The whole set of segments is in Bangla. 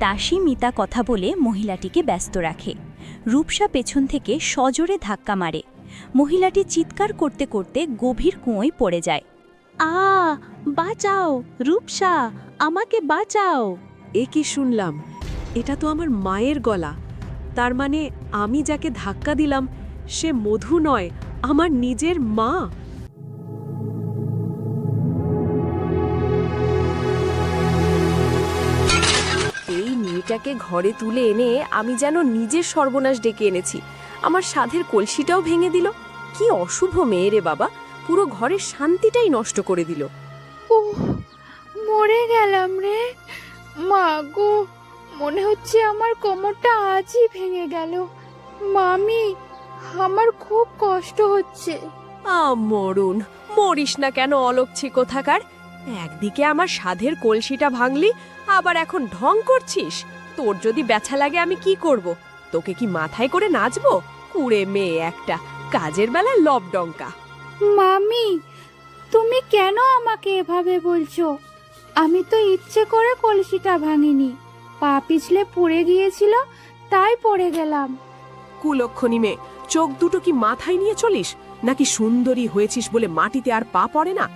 দাসী মিতা কথা বলে মহিলাটিকে ব্যস্ত রাখে। রূপসা পেছন থেকে সজোরে ধাক্কা মারে। মহিলাটি চিৎকার করতে করতে গভীর কুঁয়োয় পড়ে যায়। বাঁচাও রূপসা, আমাকে বাঁচাও। এ কি শুনলাম? এটা তো আমার মায়ের গলা। তার মানে আমি যাকে ধাক্কা দিলাম সে মধু নয়, আমার নিজের মা। এই মেয়েটাকে ঘরে তুলে এনে আমি যেন নিজের সর্বনাশ ডেকে এনেছি। আমার সাধের কলসিটাও ভেঙে দিল। কি অশুভ মেয়ে রে বাবা, পুরো ঘরের শান্তিটাই নষ্ট করে দিল। মরে গেলাম রে মা গো, মনে হচ্ছে আমার কোমরটা আজই ভেঙে গেল। মামি, আমার খুব কষ্ট হচ্ছে। মরুন, মরিস না কেন অলক্ষী কোথাকার। একদিকে আমার সাধের কলসিটা ভাঙলি, আবার এখন ঢং করছিস। তোর যদি ব্যথা লাগে আমি কি করব? তোকে কি মাথায় করে নাচবো? কুড়ে মেয়ে একটা, কাজের বেলা লবডঙ্কা। মামি, তুমি কেন আমাকে এভাবে বলছো? আমি তো ইচ্ছে করে কলসিটা ভাঙিনি, পা পিছলে পড়ে গিয়েছিল তাই পড়ে গেলাম। কুলক্ষণী মেয়ে, চোখ দুটো কি মাথায় নিয়ে চলিস নাকি? সুন্দরী হয়েছিস বলে মাটিতে আর পা পড়ে না?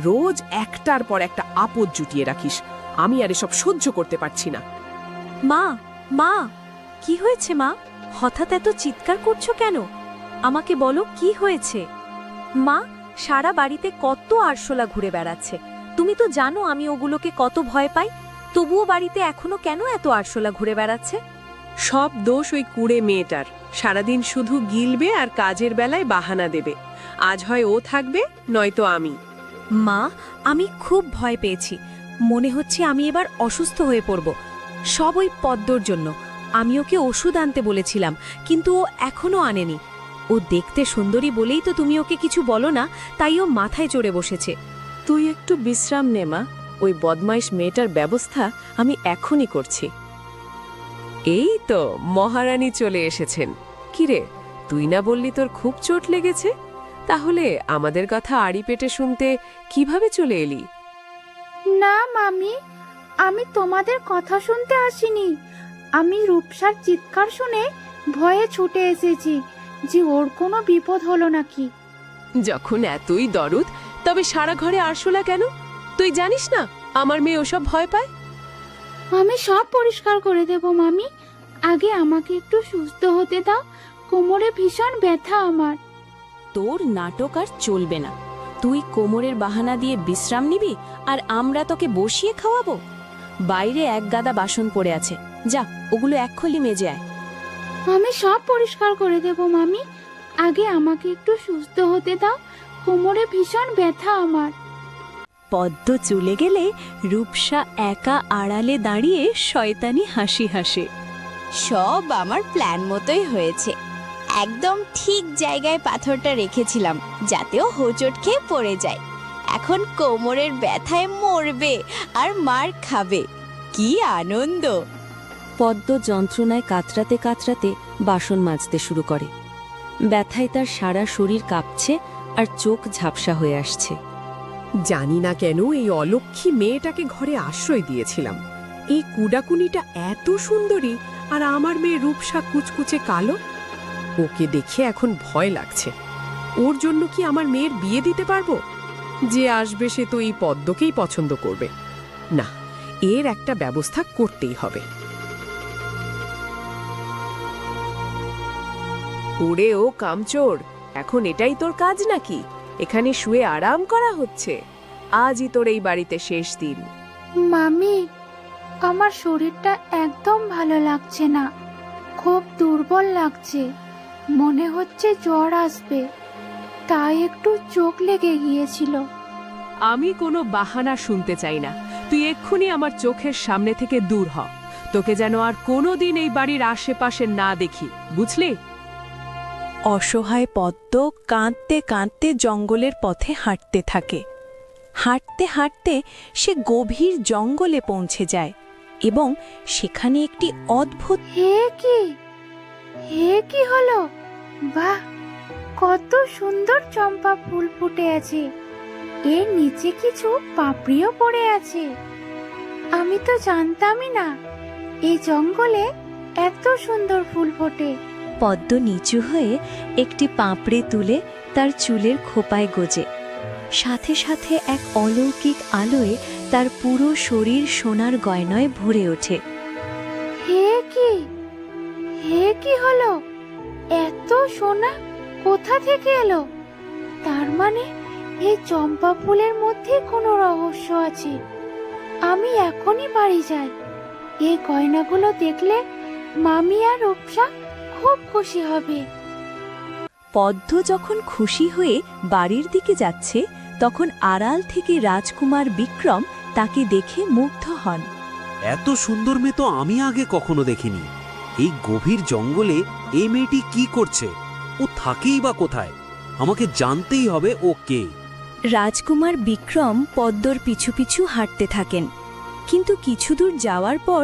রোজ একটার পর একটা আপদ জুটিয়ে রাখিস। আমি আর এসব সহ্য করতে পারছি না। মা, মা, কি হয়েছে মা? হঠাৎ এত চিৎকার করছো কেন? আমাকে বলো কি হয়েছে? মা, সারা বাড়িতে কত আরশোলা ঘুরে বেড়াচ্ছে। তুমি তো জানো আমি ওগুলোকে কত ভয় পাই। তবুও বাড়িতে এখনো কেন এত আরশোলা ঘুরে বেড়াচ্ছে? সব দোষ ওই কুড়ে মেয়েটার। সারাদিন শুধু গিলবে আর কাজের বেলায় বাহানা দেবে। আজ হয় ও থাকবে, নয়তো আমি। মা, আমি খুব ভয় পেয়েছি। মনে হচ্ছে আমি এবার অসুস্থ হয়ে পড়ব। সব ওই পদ্মর জন্য। আমি ওকে ওষুধ আনতে বলেছিলাম, কিন্তু ও এখনো আনেনি। ও দেখতে সুন্দরী বলেই তো তুমি ওকে কিছু বলো না, তাই ও মাথায় চড়ে বসেছে। তুই একটু বিশ্রাম নে মা, ওই বদমাইশ মেয়েটার ব্যবস্থা আমি এখনই করছি। এই তো মহারানী চলে এসেছেন। কিরে, তুই না বললি তোর খুব চোট লেগেছে? তাহলে আমাদের কথা আড়ি পেটে শুনতে কিভাবে চলে এলি? না মামি, আমি তোমাদের কথা শুনতে আসিনি। আমি রূপসার চিৎকার শুনে ভয়ে ছুটে এসেছি যে ওর কোনো বিপদ হলো নাকি। যখন এতই দরদ, তবে সারা ঘরে আরশোলা কেন? তুই জানিস না আমার মেয়ে ওসব ভয় পায়? আমি সব পরিষ্কার করে দেব মামি, আগে আমাকে একটু সুস্থ হতে দাও। কোমরে ভীষণ ব্যথা আমার। তোর নাটক আর চলবে না। তুই কোমরের বাহানা দিয়ে বিশ্রাম নিবি আর আমরা তোকে বসিয়ে খাওয়াবো? বাইরে এক গাদা বাসন পড়ে আছে, যা ওগুলো এক্ষুনি মেজে আয়। আমি সব পরিষ্কার করে দেব মামি, আগে আমাকে একটু সুস্থ হতে দাও। কোমরে ভীষণ ব্যথা আমার। পদ্ম চলে গেলে রূপসা একা আড়ালে দাঁড়িয়ে শয়তানি হাসি হাসে। সব আমার প্ল্যান মতোই হয়েছে। একদম ঠিক জায়গায় পাথরটা রেখেছিলাম যাতেও হোঁচট খেয়ে পড়ে যায়। এখন কোমরের ব্যথায় মরবে আর মার খাবে। কি আনন্দ! পদ্ম যন্ত্রণায় কাতরাতে কাতরাতে বাসন মাজতে শুরু করে। ব্যথায় তার সারা শরীর কাঁপছে আর চোখ ঝাপসা হয়ে আসছে। জানি না কেন এই অলক্ষী মেয়েটাকে ঘরে আশ্রয় দিয়েছিলাম। এই কুডাকুনিটা এত সুন্দরী, আর আমার মেয়ে রূপসা কুচকুচে কালো। ওকে দেখে এখন ভয় লাগছে। ওর জন্য কি আমার মেয়ের বিয়ে দিতে পারবো? যে আসবে সে তো এই পদ্মকেই পছন্দ করবে। না, এর একটা ব্যবস্থা করতেই হবে। ওরে ও কামচোর, এখন এটাই তোর কাজ নাকি? এখানে শুয়ে আরাম করা হচ্ছে? আজই তোর এই বাড়িতে শেষ দিন। মামি, আমার শরীরটা একদম ভালো লাগছে না, খুব দুর্বল লাগছে। মনে হচ্ছে জ্বর আসবে, তাই একটু চোখ লেগে গিয়েছিল। আমি কোনো বাহানা শুনতে চাই না। তুই এক্ষুনি আমার চোখের সামনে থেকে দূর হ। তোকে যেন আর কোনোদিন এই বাড়ির আশেপাশে না দেখি, বুঝলি? অসহায় পদ্ম কাঁদতে কাঁদতে জঙ্গলের পথে হাঁটতে থাকে। হাঁটতে হাঁটতে সে গভীর জঙ্গলে পৌঁছে যায় এবং সেখানে একটি অদ্ভুত হে কি হলো? বাহ, কত সুন্দর চম্পা ফুল ফুটে আছে। এর নিচে কিছু পাপড়িও পড়ে আছে। আমি তো জানতামই না এই জঙ্গলে এত সুন্দর ফুল ফোটে। পদ্ম নিচু হয়ে একটি পাঁপড়ে তুলে তার চুলের খোপায় গোজে। সাথে সাথে এক অলৌকিক আলোয় তার পুরো শরীর সোনার গয়নায় ভরে ওঠে। হে কি হলো? এত সোনা কোথা থেকে এলো? তার মানে এই চম্পা ফুলের মধ্যে কোনো রহস্য আছে। আমি এখনই বাড়ি যাই। এই গয়নাগুলো দেখলে মামি আর রূপসা খুব খুশি হবে। পদ্ম যখন খুশি হয়ে বাড়ির দিকে যাচ্ছে, তখন আড়াল থেকে রাজকুমার বিক্রম তাকে দেখে মুগ্ধ হন। এত সুন্দর মেয়ে তো আমি আগে কখনো দেখিনি। এই গভীর জঙ্গলে এই মেয়েটি কি করছে? ও থাকেই বা কোথায়? আমাকে জানতেই হবে ও কে। রাজকুমার বিক্রম পদ্মর পিছু পিছু হাঁটতে থাকেন, কিন্তু কিছু দূর যাওয়ার পর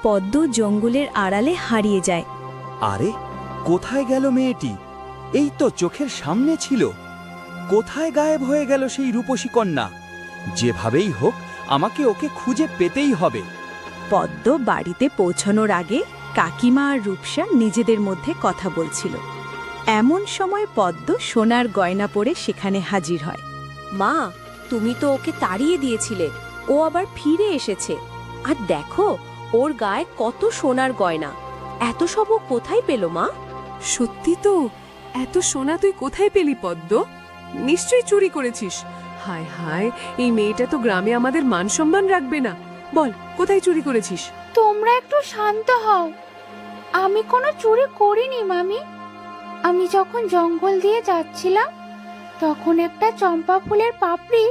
পদ্ম জঙ্গলের আড়ালে হারিয়ে যায়। আরে কোথায় গেল মেয়েটি? এই তো চোখের সামনে ছিল। কোথায় গায়েব হয়ে গেল সেই রূপসী কন্যা? যেভাবেই হোক আমাকে ওকে খুঁজে পেতেই হবে। পদ্ম বাড়িতে পৌঁছানোর আগে কাকিমা আর রূপসা নিজেদের মধ্যে কথা বলছিল। এমন সময় পদ্ম সোনার গয়না পরে সেখানে হাজির হয়। মা, তুমি তো ওকে তাড়িয়ে দিয়েছিলে, ও আবার ফিরে এসেছে। আর দেখো, ওর গায়ে কত সোনার গয়না। এত সব ও কোথায় পেল মা? সত্যি তো, এত সোনা তুই কোথায় পেলি পদ্ম? নিশ্চয়ই চুরি করেছিস। হায় হায়, এই মেয়েটা তো গ্রামে আমাদের মান সম্মান রাখবে না। বল, কোথায় চুরি করেছিস? তোমরা একটু শান্ত হও। আমি কোনো চুরি করিনি মামি। আমি যখন জঙ্গল দিয়ে যাচ্ছিলাম, তখন একটা চম্পা ফুলের পাপড়ি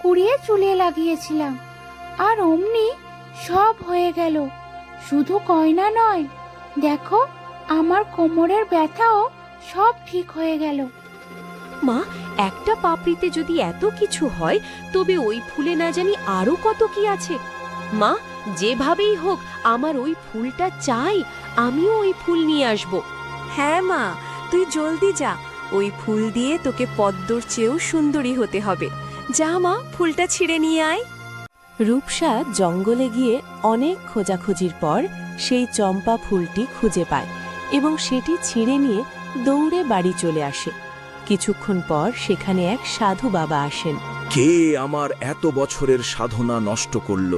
কুড়িয়ে চুলে লাগিয়েছিলাম, আর অমনি সব হয়ে গেল। শুধু গয়না নয়, দেখো আমার কোমরের ব্যথাও সব ঠিক হয়ে গেল। মা, একটা পাপড়িতে যদি এত কিছু হয়, তবে ওই ফুলে না জানি আরো কত কি আছে। মা, যেভাবেই হোক আমার ওই ফুলটা চাই। আমিও ওই ফুল নিয়ে আসব। হ্যাঁ মা, তুই জলদি যা। ওই ফুল দিয়ে তোকে পদ্মর চেয়েও সুন্দরী হতে হবে। যা মা, ফুলটা ছিঁড়ে নিয়ে আয়। রূপসা জঙ্গলে গিয়ে অনেক খোঁজাখুঁজির পর সেই চম্পা ফুলটি খুঁজে পায় এবং সেটি ছিঁড়ে নিয়ে দৌড়ে বাড়ি চলে আসে। কিছুক্ষণ পর সেখানে এক সাধু বাবা আসেন। কে আমার এত বছরের সাধনা নষ্ট করল?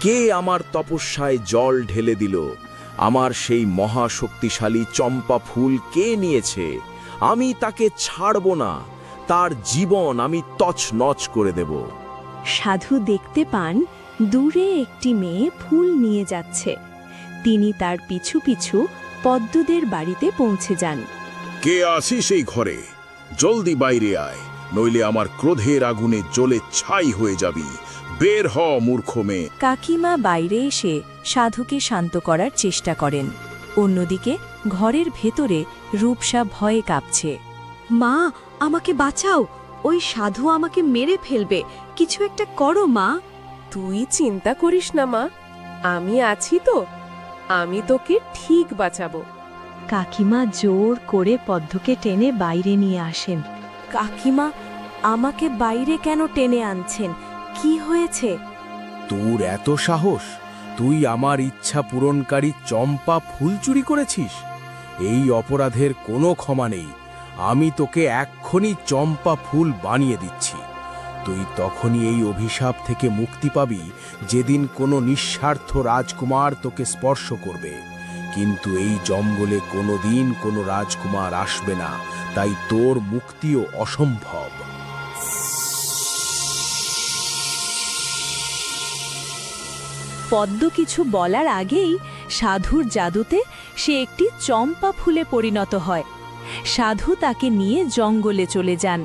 কে আমার তপস্যায় জল ঢেলে দিল? আমার সেই মহাশক্তিশালী চম্পা ফুল কে নিয়েছে? আমি তাকে ছাড়ব না। তার জীবন আমি তছনছ করে দেব। সাধু দেখতে পান দূরে একটি মেয়ে ফুল নিয়ে যাচ্ছে। তিনি তার পিছু পিছু পদ্মদের বাড়িতে পৌঁছে যান। কে আছিস এই ঘরে? জলদি বাইরে আয়, নইলে আমার ক্রোধের আগুনে জ্বলে ছাই হয়ে যাবি। বের হ মূর্খ মেয়ে। কাকিমা বাইরে এসে সাধুকে শান্ত করার চেষ্টা করেন। অন্যদিকে ঘরের ভেতরে রূপসা ভয়ে কাঁপছে। মা, আমাকে বাঁচাও। ওই সাধু আমাকে মেরে ফেলবে। কিছু একটা করো মা। তুই চিন্তা করিস না মা, আমি আছি তো। আমি তোকে ঠিক বাঁচাবো। কাকিমা জোর করে পদ্মকে টেনে বাইরে নিয়ে আসেন। কাকিমা, আমাকে বাইরে কেন টেনে আনছেন? কি হয়েছে? তোর এত সাহস? তুই আমার ইচ্ছা পূরণকারী চম্পা ফুল চুরি করেছিস? এই অপরাধের কোনো ক্ষমা নেই। আমি তোকে এক্ষুনি চম্পা ফুল বানিয়ে দিচ্ছি। তুই তখনই এই অভিশাপ থেকে মুক্তি পাবি যেদিন কোনো নিঃস্বার্থ রাজকুমার তোকে স্পর্শ করবে। কিন্তু এই জঙ্গলে কোনোদিন কোনো রাজকুমার আসবে না, তাই তোর মুক্তিও অসম্ভব। পদ্ম কিছু বলার আগেই সাধুর জাদুতে সে একটি চম্পা ফুলে পরিণত হয়। সাধু তাকে নিয়ে জঙ্গলে চলে যান।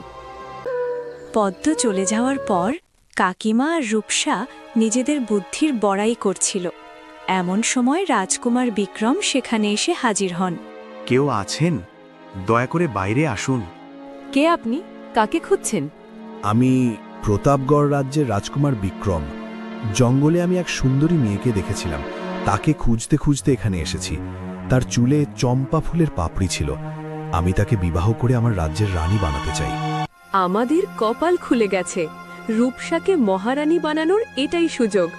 পদ্ম চলে যাওয়ার পর কাকিমা আর রূপসা নিজেদের বুদ্ধির বড়াই করছিল। এমন সময় রাজকুমার বিক্রম সেখানে এসে হাজির হন। কেউ আছেন? দয়া করে বাইরে আসুন। কে আপনি? কাকে খুঁজছেন? আমি প্রতাপগড় রাজ্যের রাজকুমার বিক্রম। জঙ্গলে আমি এক সুন্দরী মেয়েকে দেখেছিলাম। তাকে খুঁজতে খুঁজতে এখানে এসেছি। তার চুলে চম্পা ফুলের পাপড়ি ছিল। আমি তাকে বিবাহ করে আমার রাজ্যের রানী বানাতে চাই। আমাদের কপাল খুলে গেছে। রূপসাকে মহারানী বানানোর এটাই সুযোগ।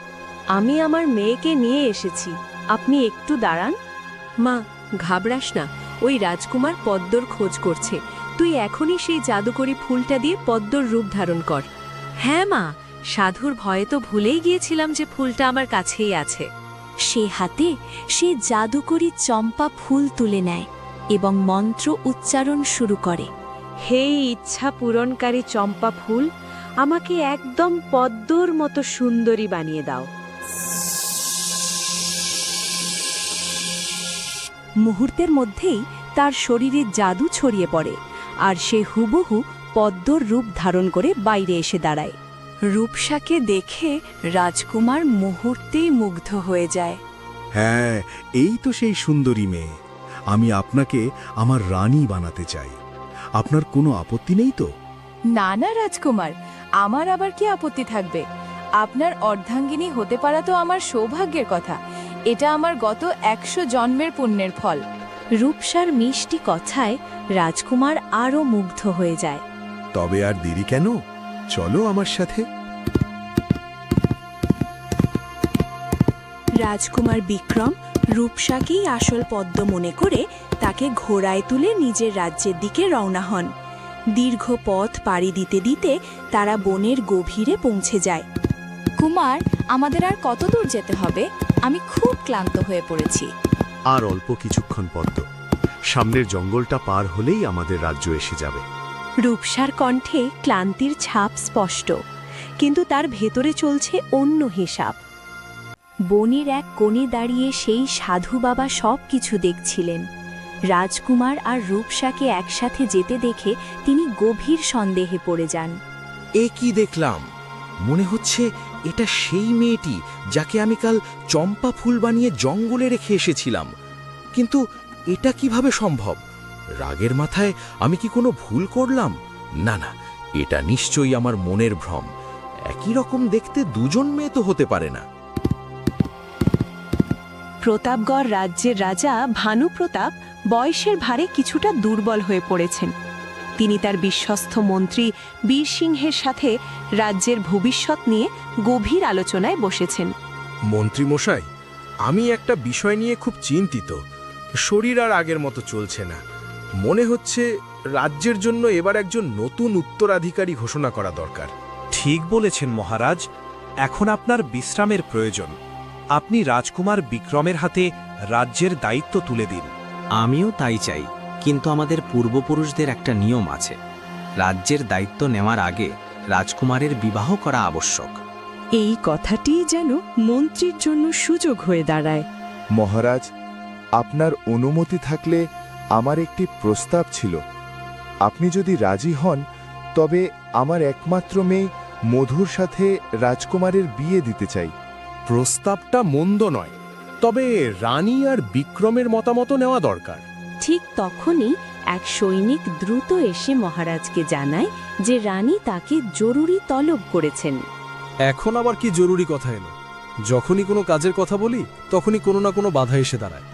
আমি আমার মেয়েকে নিয়ে এসেছি। আপনি একটু দাঁড়ান। মা, ঘাবড়াস না, ওই রাজকুমার পদ্মর খোঁজ করছে। তুই এখনই সেই জাদুকরি ফুলটা দিয়ে পদ্মর রূপ ধারণ কর। হ্যাঁ মা, সাধুর ভয়ে তো ভুলেই গিয়েছিলাম যে ফুলটা আমার কাছেই আছে। সে হাতে সে জাদুকরি চম্পা ফুল তুলে নেয় এবং মন্ত্র উচ্চারণ শুরু করে। হে ইচ্ছা পূরণকারী চম্পা ফুল, আমাকে একদম পদ্মর মতো সুন্দরী বানিয়ে দাও। মুহূর্তের মধ্যেই তার শরীরে জাদু ছড়িয়ে পড়ে, আর সে হুবহু পদ্মর রূপ ধারণ করে বাইরে এসে দাঁড়ায়। রূপসাকে দেখে রাজকুমার মুহূর্তেই মুগ্ধ হয়ে যায়। হ্যাঁ, এই তো সেই সুন্দরী মেয়ে। আমি আপনাকে আমার রানী বানাতে চাই। আপনার কোনো আপত্তি নেই তো? না না রাজকুমার, আমার আবার কি আপত্তি থাকবে? আপনার অর্ধাঙ্গিনী হতে পারা তো আমার সৌভাগ্যের কথা। এটা আমার গত 100 জন্মের পুণ্যের ফল। রূপসার মিষ্টি কথায় রাজকুমার আরও মুগ্ধ হয়ে যায়। তবে আর দেরি কেন, চলো আমার সাথে। রাজকুমার বিক্রম রূপসাকেই আসল পদ্ম মনে করে তাকে ঘোড়ায় তুলে নিজের রাজ্যের দিকে রওনা হন। দীর্ঘ পথ পাড়ি দিতে দিতে তারা বনের গভীরে পৌঁছে যায়। কুমার, আমাদের আর কত দূর যেতে হবে? আমি খুব ক্লান্ত হয়ে পড়েছি। আর অল্প কিছুক্ষণ পদ্ম, সামনের জঙ্গলটা পার হলেই আমাদের রাজ্য এসে যাবে। রূপসার কণ্ঠে ক্লান্তির ছাপ স্পষ্ট, কিন্তু তার ভেতরে চলছে অন্য হিসাব। বনের এক কোণে দাঁড়িয়ে সেই সাধু বাবা সব কিছু দেখছিলেন। রাজকুমার আর রূপসাকে একসাথে যেতে দেখে তিনি গভীর সন্দেহে পড়ে যান। এ কি দেখলাম? মনে হচ্ছে এটা সেই মেয়েটি যাকে আমি কাল চম্পা ফুল বানিয়ে জঙ্গলে রেখে এসেছিলাম। কিন্তু এটা কিভাবে সম্ভব? রাগের মাথায় আমি কি কোনো ভুল করলাম? না না, এটা নিশ্চয়ই আমার মনের ভ্রম। একই রকম দেখতে দুজন মেয়ে তো হতে পারে না। প্রতাপগড় রাজ্যের রাজা ভানুপ্রতাপ বয়সের ভারে কিছুটা দুর্বল হয়ে পড়েছেন। তিনি তার বিশ্বস্ত মন্ত্রী বীরসিংহের সাথে রাজ্যের ভবিষ্যৎ নিয়ে গভীর আলোচনায় বসেছেন। মন্ত্রী মশাই, আমি একটা বিষয় নিয়ে খুব চিন্তিত। শরীর আর আগের মতো চলছে না। মনে হচ্ছে রাজ্যের জন্য এবার একজন নতুন উত্তরাধিকারী ঘোষণা করা দরকার। ঠিক বলেছেন মহারাজ, এখন আপনার বিশ্রামের প্রয়োজন। আপনি রাজকুমার বিক্রমের হাতে রাজ্যের দায়িত্ব তুলে দিন। আমিও তাই চাই, কিন্তু আমাদের পূর্বপুরুষদের একটা নিয়ম আছে। রাজ্যের দায়িত্ব নেওয়ার আগে রাজকুমারের বিবাহ করা আবশ্যক। এই কথাটি যেন মন্ত্রীর জন্য সুযোগ হয়ে দাঁড়ায়। মহারাজ, আপনার অনুমতি থাকলে আমার একটি প্রস্তাব ছিল। আপনি যদি রাজি হন তবে আমার একমাত্র মেয়ে মধুর সাথে রাজকুমারের বিয়ে দিতে চাই। প্রস্তাবটা মন্দ নয়, তবে রানী আর বিক্রমের মতামত নেওয়া দরকার। ঠিক তখনই এক সৈনিক দ্রুত এসে মহারাজকে জানায় যে রানী তাকে জরুরি তলব করেছেন। এখন আবার কি জরুরি কথা এলো? যখনই কোনো কাজের কথা বলি তখনই কোনো না কোনো বাধা এসে দাঁড়ায়।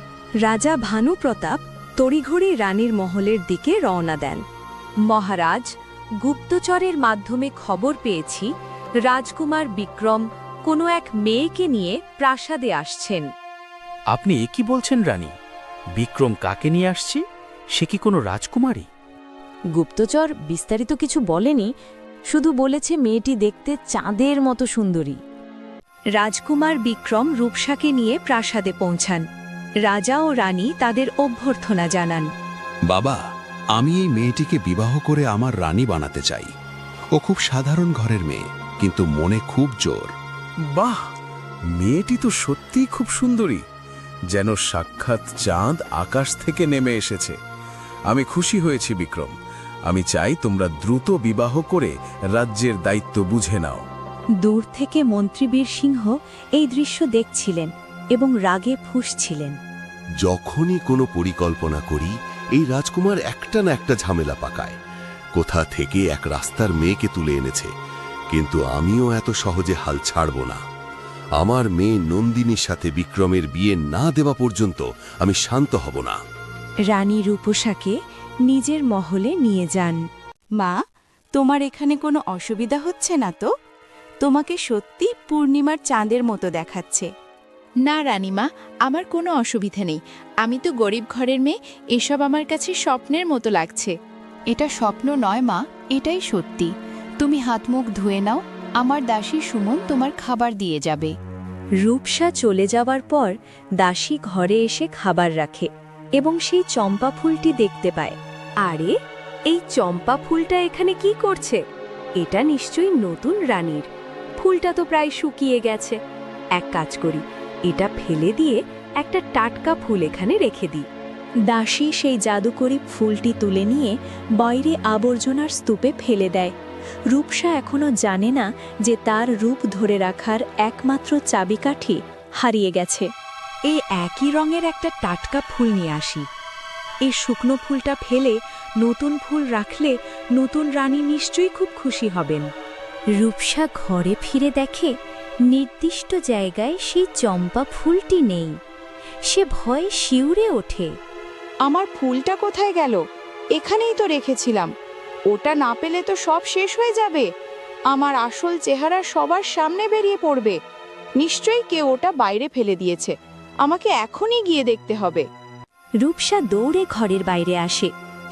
রাজা ভানুপ্রতাপ তড়িঘড়ি রানীর মহলের দিকে রওনা দেন। মহারাজ, গুপ্তচরের মাধ্যমে খবর পেয়েছি রাজকুমার বিক্রম কোনো এক মেয়েকে নিয়ে প্রাসাদে আসছেন। আপনি এ কি বলছেন রানী? বিক্রম কাকে নিয়ে আসছে? সে কি কোনো রাজকুমারী? গুপ্তচর বিস্তারিত কিছু বলেনি, শুধু বলেছে মেয়েটি দেখতে চাঁদের মতো সুন্দরী। রাজকুমার বিক্রম রূপসাকে নিয়ে প্রাসাদে পৌঁছান। রাজা ও রানী তাদের অভ্যর্থনা জানান। বাবা, আমি এই মেয়েটিকে বিবাহ করে আমার রানী বানাতে চাই। ও খুব সাধারণ ঘরের মেয়ে, কিন্তু মনে খুব জোর। বাহ, মেয়েটি তো সত্যিই খুব সুন্দরী, যেন সাক্ষাৎ চাঁদ আকাশ থেকে নেমে এসেছে। আমি খুশি হয়েছি বিক্রম। আমি চাই তোমরা দ্রুত বিবাহ করে রাজ্যের দায়িত্ব বুঝে নাও। দূর থেকে মন্ত্রী বীরসিংহ এই দৃশ্য দেখছিলেন এবং রাগে ফুঁসছিলেন। যখনই কোনো পরিকল্পনা করি, এই রাজকুমার একটা না একটা ঝামেলা পাকায়। কোথা থেকে এক রাস্তার মেয়েকে তুলে এনেছে, কিন্তু আমিও এত সহজে হাল ছাড়ব না। আমার মেয়ে নন্দিনীর সাথে বিক্রমের বিয়ে না দেওয়া পর্যন্ত আমি শান্ত হব না। রানী রূপসাকে নিজের মহলে নিয়ে যান। মা, তোমার এখানে কোনো অসুবিধা হচ্ছে না তো? তোমাকে সত্যি পূর্ণিমার চাঁদের মতো দেখাচ্ছে। না রানীমা, আমার কোনো অসুবিধা নেই। আমি তো গরিব ঘরের মেয়ে, এসব আমার কাছে স্বপ্নের মতো লাগছে। এটা স্বপ্ন নয় মা, এটাই সত্যি। তুমি হাত মুখ ধুয়ে নাও, আমার দাসী সুমন তোমার খাবার দিয়ে যাবে। রূপসা চলে যাওয়ার পর দাসী ঘরে এসে খাবার রাখে এবং সেই চম্পা ফুলটি দেখতে পায়। আরে, এই চম্পা ফুলটা এখানে কি করছে? এটা নিশ্চয়ই নতুন রানীর। ফুলটা তো প্রায় শুকিয়ে গেছে। এক কাজ করি, এটা ফেলে দিয়ে একটা টাটকা ফুল এখানে রেখে দিই। দাসী সেই জাদুকরি ফুলটি তুলে নিয়ে বাইরে আবর্জনার স্তূপে ফেলে দেয়। রূপসা এখনো জানে না যে তার রূপ ধরে রাখার একমাত্র চাবিকাঠি হারিয়ে গেছে। এই একই রঙের একটা টাটকা ফুল নিয়ে আসি। এই শুকনো ফুলটা ফেলে নতুন ফুল রাখলে নতুন রানী নিশ্চয়ই খুব খুশি হবেন। রূপসা ঘরে ফিরে দেখে নির্দিষ্ট জায়গায় সেই চম্পা ফুলটি নেই। সে ভয়ে শিউরে ওঠে। আমার ফুলটা কোথায় গেল? এখানেই তো রেখেছিলাম। ওটা না পেলে তো সব শেষ হয়ে যাবে। আমার আসল চেহারা সবার সামনে বেরিয়ে পড়বে। নিশ্চয়ই কেউ ওটা বাইরে ফেলে দিয়েছে। আমাকে এখনই গিয়ে দেখতে হবে। রূপসা দৌড়ে ঘরের বাইরে আসে।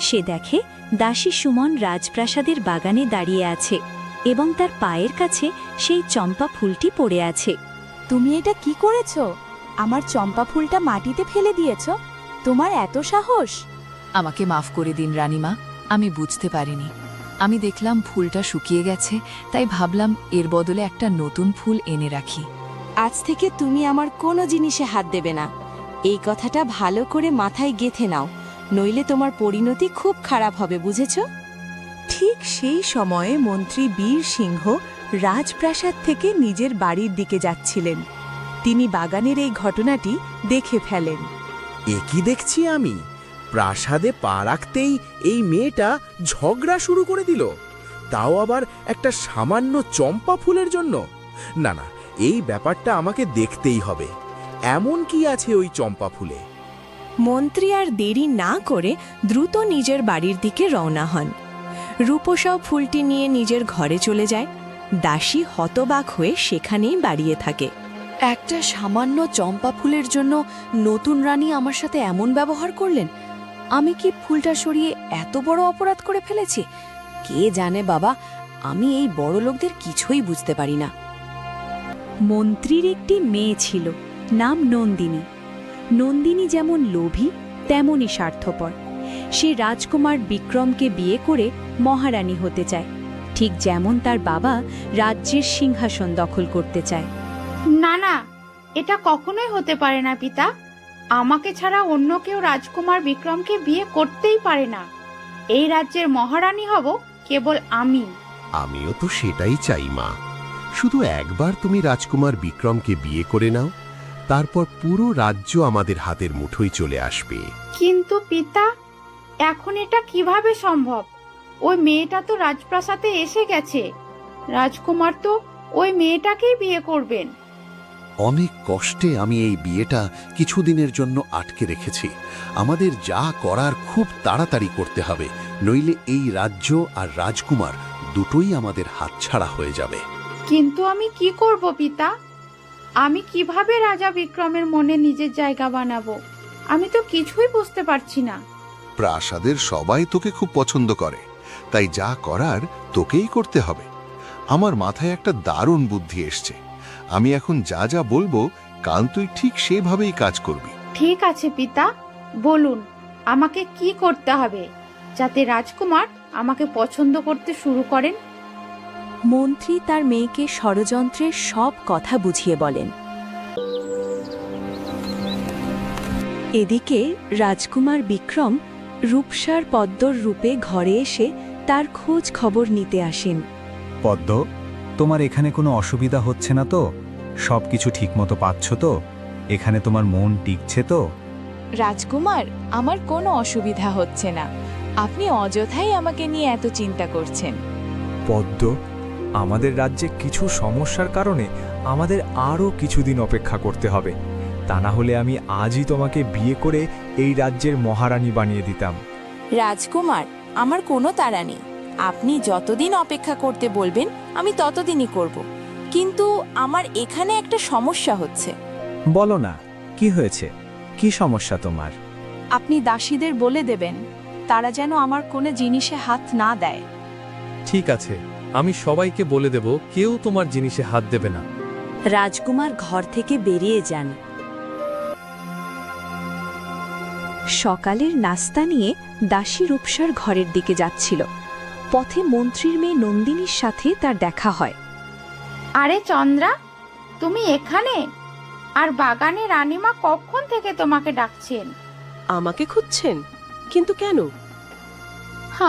সে দেখে দাসী সুমন রাজপ্রাসাদের বাগানে দাঁড়িয়ে আছে এবং তার পায়ের কাছে সেই চম্পা ফুলটি পড়ে আছে। তুমি এটা কি করেছো? আমার চম্পা ফুলটা মাটিতে ফেলে দিয়েছো? তোমার এত সাহস! আমাকে মাফ করে দিন রানীমা, আমি বুঝতে পারিনি। আমি দেখলাম ফুলটা শুকিয়ে গেছে, তাই ভাবলাম এর বদলে একটা নতুন ফুল এনে রাখি। আজ থেকে তুমি আমার কোনো জিনিসে হাত দেবে না। এই কথাটা ভালো করে মাথায় গেঁথে নাও, নইলে তোমার পরিণতি খুব খারাপ হবে, বুঝেছো? ঠিক সেই সময়ে মন্ত্রী বীর সিংহ রাজপ্রাসাদ থেকে নিজের বাড়ির দিকে যাচ্ছিলেন। তিনি বাগানের এই ঘটনাটি দেখে ফেলেন। এ কি দেখছি আমি? প্রাসাদে পা রাখতেই এই মেয়েটা ঝগড়া শুরু করে দিল, তাও আবার একটা সামান্য চম্পা ফুলের জন্য। না না, এই ব্যাপারটা আমাকে দেখতেই হবে। এমন কি আছে ওই চম্পা ফুলে? মন্ত্রী আর দেরি না করে দ্রুত নিজের বাড়ির দিকে রওনা হন। রূপসাও ফুলটি নিয়ে নিজের ঘরে চলে যায়। দাসী হতবাক হয়ে সেখানেই দাঁড়িয়ে থাকে। একটা সামান্য চম্পা ফুলের জন্য নতুন রানী আমার সাথে এমন ব্যবহার করলেন। আমি কি ফুলটা সরিয়ে এত বড় অপরাধ করে ফেলেছি? কে জানে বাবা, আমি এই বড় লোকদের কিছুই বুঝতে পারি না। মন্ত্রীর একটি মেয়ে ছিল, নাম নন্দিনী। নন্দিনী যেমন লোভী তেমনই স্বার্থপর। সে রাজকুমার বিক্রমকে বিয়ে করে মহারানী হতে চায়, ঠিক যেমন তার বাবা রাজ্যের সিংহাসন দখল করতে চায়। না না, এটা কখনোই হতে পারে না পিতা। আমাকে ছাড়া অন্য কেউ রাজকুমার বিক্রমকে বিয়ে করতেই পারে না। এই রাজ্যের মহারানী হব কেবল আমি। আমিও তো সেটাই চাই মা। শুধু একবার তুমি রাজকুমার বিক্রমকে বিয়ে করে নাও, তারপর পুরো রাজ্য আমাদের হাতের মুঠোয় চলে আসবে। কিন্তু পিতা, এখন এটা কিভাবে সম্ভব? ওই মেয়েটা তো রাজপ্রাসাদে এসে গেছে। রাজকুমার তো ওই মেয়েটাকেই বিয়ে করবেন। অনেক কষ্টে আমি এই বিয়েটা কিছুদিনের জন্য আটকে রেখেছি। আমাদের যা করার খুব তাড়াতাড়ি করতে হবে, নইলে এই রাজ্য আর রাজকুমার দুটোই আমাদের হাতছাড়া হয়ে যাবে। কিন্তু আমি কি করব পিতা? আমি কিভাবে রাজা বিক্রমের মনে নিজের জায়গা বানাবো? আমি তো কিছুই বুঝতে পারছি না। প্রাসাদের সবাই তোকে খুব পছন্দ করে, তাই যা করার তোকেই করতে হবে। আমার মাথায় একটা দারুণ বুদ্ধি এসছে। আমি এখন যা যা বলবো, কাল তুই ঠিক সেভাবেই কাজ করবি। ঠিক আছে পিতা, বলুন আমাকে কি করতে হবে যাতে রাজকুমার আমাকে পছন্দ করতে শুরু করেন। মন্ত্রী তার মেয়েকে ষড়যন্ত্রের সব কথা বুঝিয়ে বলেন। এদিকে রাজকুমার বিক্রম রূপসার পদ্মর রূপে ঘরে এসে তার খোঁজ খবর নিতে আসেন। পদ্ম, তোমার এখানে কোনো অসুবিধা হচ্ছে না তো? সবকিছু ঠিকমতো পাচ্ছ তো? এখানে তোমার মন টিকছে তো? রাজকুমার, আমার কোনো অসুবিধা হচ্ছে না। আপনি অযথাই আমাকে নিয়ে এত চিন্তা করছেন। পদ্ম, আমাদের রাজ্যে কিছু সমস্যার কারণে আমাদের আরও কিছুদিন অপেক্ষা করতে হবে। তা না হলে আমি আজই তোমাকে বিয়ে করে এই রাজ্যের মহারানী বানিয়ে দিতাম। রাজকুমার, আমার কোনো তাড়া নেই। আপনি যতদিন অপেক্ষা করতে বলবেন আমি ততদিনই করব। কিন্তু আমার এখানে একটা সমস্যা হচ্ছে। বলো না, কি হয়েছে? কি সমস্যা তোমার? আপনি দাসীদের বলে দেবেন তারা যেন আমার কোনো জিনিসে হাত না দেয়। ঠিক আছে, আমি সবাইকে বলে দেব কেউ তোমার জিনিসে হাত দেবে না। রাজকুমার ঘর থেকে বেরিয়ে যান। সকালের নাস্তা নিয়ে দাসী রূপসার ঘরের দিকে যাচ্ছিল। পথে মন্ত্রীর মেয়ে নন্দিনীর সাথে তার দেখা হয়। আরে চন্দ্রা, তুমি এখানে? আর বাগানে রানীমা কখন থেকে তোমাকে ডাকছেন? আমাকে খুঁজছেন? কিন্তু কেন?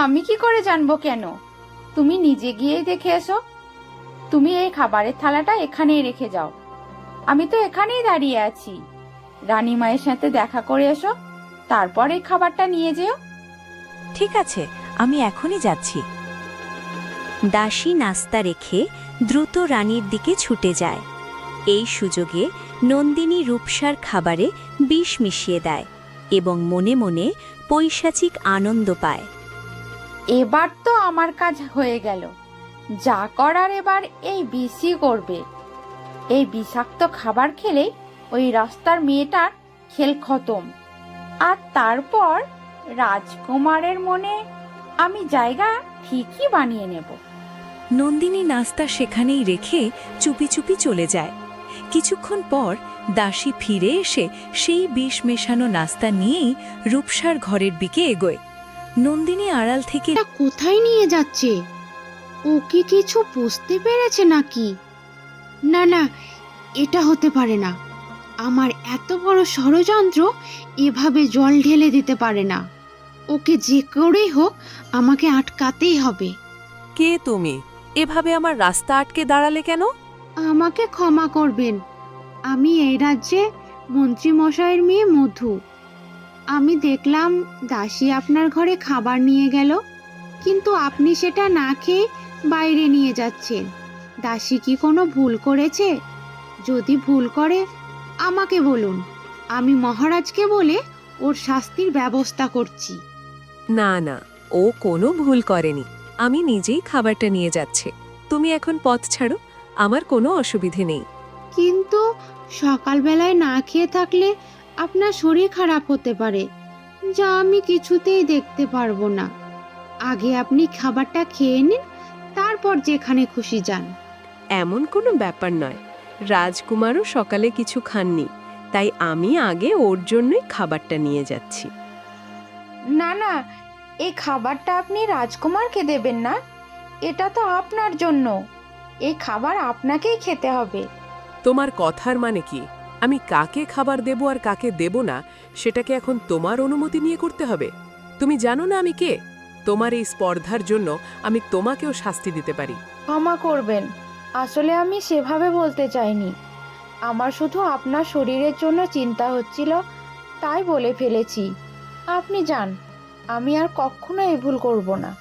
আমি কি করে জানবো কেন? তুমি নিজে গিয়ে দেখে এসো। তুমি এই খাবারের থালাটা এখানেই রেখে যাও। আমি তো এখানেই দাঁড়িয়ে আছি। রানীমায়ের সাথে দেখা করে এসো, তারপর এই খাবারটা নিয়ে যেও। ঠিক আছে, আমি এখনই যাচ্ছি। দাসী নাস্তা রেখে দ্রুত রানীর দিকে ছুটে যায়। এই সুযোগে নন্দিনী রূপসার খাবারে বিষ মিশিয়ে দেয় এবং মনে মনে পৈশাচিক আনন্দ পায়। এবার তো আমার কাজ হয়ে গেল। যা করার এবার এই বিষই করবে। এই বিষাক্ত খাবার খেলে ওই রাস্তার মেয়েটার খেল খতম। আর তারপর রাজকুমারের মনে আমি জায়গা ঠিকই বানিয়ে নেব। নন্দিনী নাস্তা সেখানেই রেখে চুপি চুপি চলে যায়। কিছুক্ষণ পর দাসী ফিরে এসে সেই বিষ মেশানো নাস্তা নিয়েই রূপসার ঘরের দিকে এগোয়। নন্দিনী আড়াল থেকে কোথায় নিয়ে যাচ্ছে? ও কি কিছু বুঝতে পেরেছে নাকি? না না, এটা হতে পারে না। আমার এত বড় ষড়যন্ত্র এভাবে জল ঢেলে দিতে পারে না। ওকে যে করেই হোক আমাকে আটকাতেই হবে। কে তুমি? এভাবে আমার রাস্তা আটকে দাঁড়ালে কেন? আমাকে ক্ষমা করবেন। আমি এই রাজ্যে মন্ত্রী মশাইয়ের মেয়ে মধু। আমি দেখলাম দাসী আপনার ঘরে খাবার নিয়ে গেল, কিন্তু আপনি সেটা না খেয়ে বাইরে নিয়ে যাচ্ছেন। দাসী কি কোনো ভুল করেছে? যদি ভুল করে আমাকে বলুন, আমি মহারাজকে বলে ওর শাস্তির ব্যবস্থা করছি। না না, ও কোনো ভুল করেনি। আমি নিজেই খাবারটা নিয়ে যাচ্ছে। তুমি এখন পথ ছাড়ো, আমার কোনো অসুবিধে নেই। কিন্তু সকালবেলায় না খেয়ে থাকলে আপনার শরীর খারাপ হতে পারে, যা আমি কিছুতেই দেখতে পারবো না। আগে আপনি খাবারটা খেয়ে নিন, তারপর যেখানে খুশি যান। এমন কোনো ব্যাপার নয়। রাজকুমারও সকালে কিছু খাননি, তাই আমি আগে ওর জন্যই খাবারটা নিয়ে যাচ্ছি। না না, এই খাবারটা আপনি রাজকুমারকে দেবেন না। এটা তো আপনার জন্য। এই খাবার আপনাকেই খেতে হবে। তোমার কথার মানে কি? আমি কাকে খাবার দেব আর কাকে দেব না সেটাকে এখন তোমার অনুমতি নিয়ে করতে হবে? তুমি জানো না আমি কে? তোমার এই স্পর্ধার জন্য আমি তোমাকেও শাস্তি দিতে পারি। ক্ষমা করবেন, আসলে আমি সেভাবে বলতে চাইনি। আমার শুধু আপনার শরীরের জন্য চিন্তা হচ্ছিল, তাই বলে ফেলেছি। আপনি যান, আমি আর কখনো এই ভুল করব না।